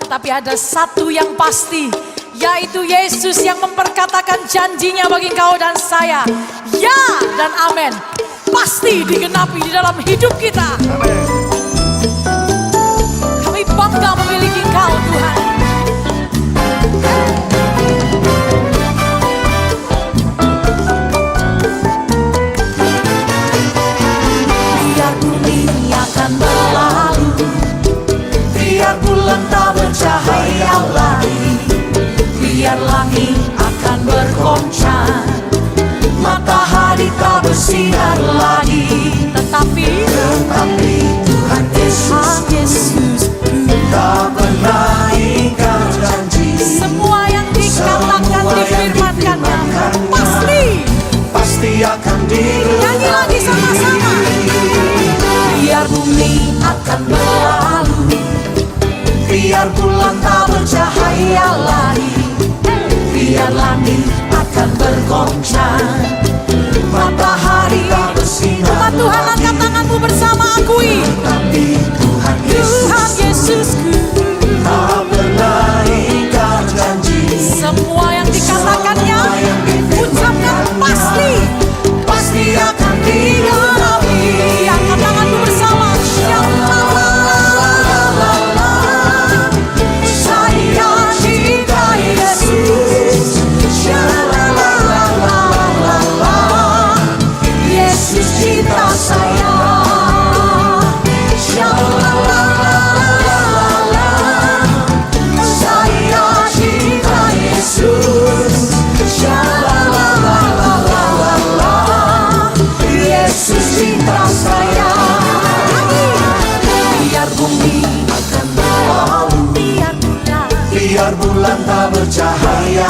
Tapi ada satu yang pasti, yaitu Yesus yang memperkatakan janjinya bagi engkau dan saya. Ya dan amin. Pasti digenapi di dalam hidup kita. Kami bangga memiliki Engkau, Tuhan. Biar bumi akan berlalu, biar bulan tak bercahaya lagi, biar langit akan bergoncang, matahari tak bersinar lagi, tetapi Tuhan Yesus tak pernah ingkar janji. Semua yang dikatakan difirmankannya pasti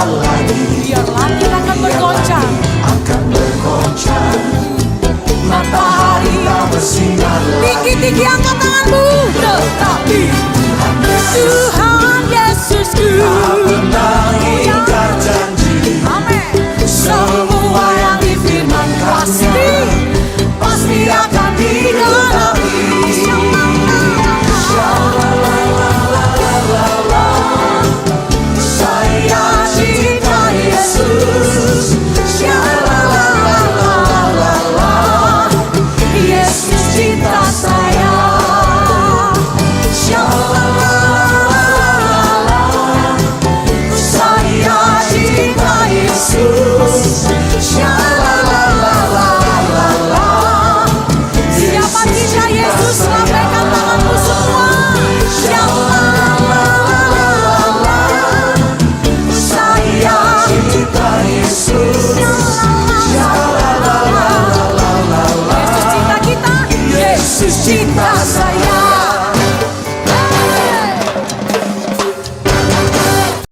Biar langit akan bergoncang, matahari tinggi-tinggi angkat tanganmu. Tetapi Tuhan Yesusku Amin. Semua yang difirmankan pasti akan digenapi. Saya cinta Yesus. Yesus cinta saya.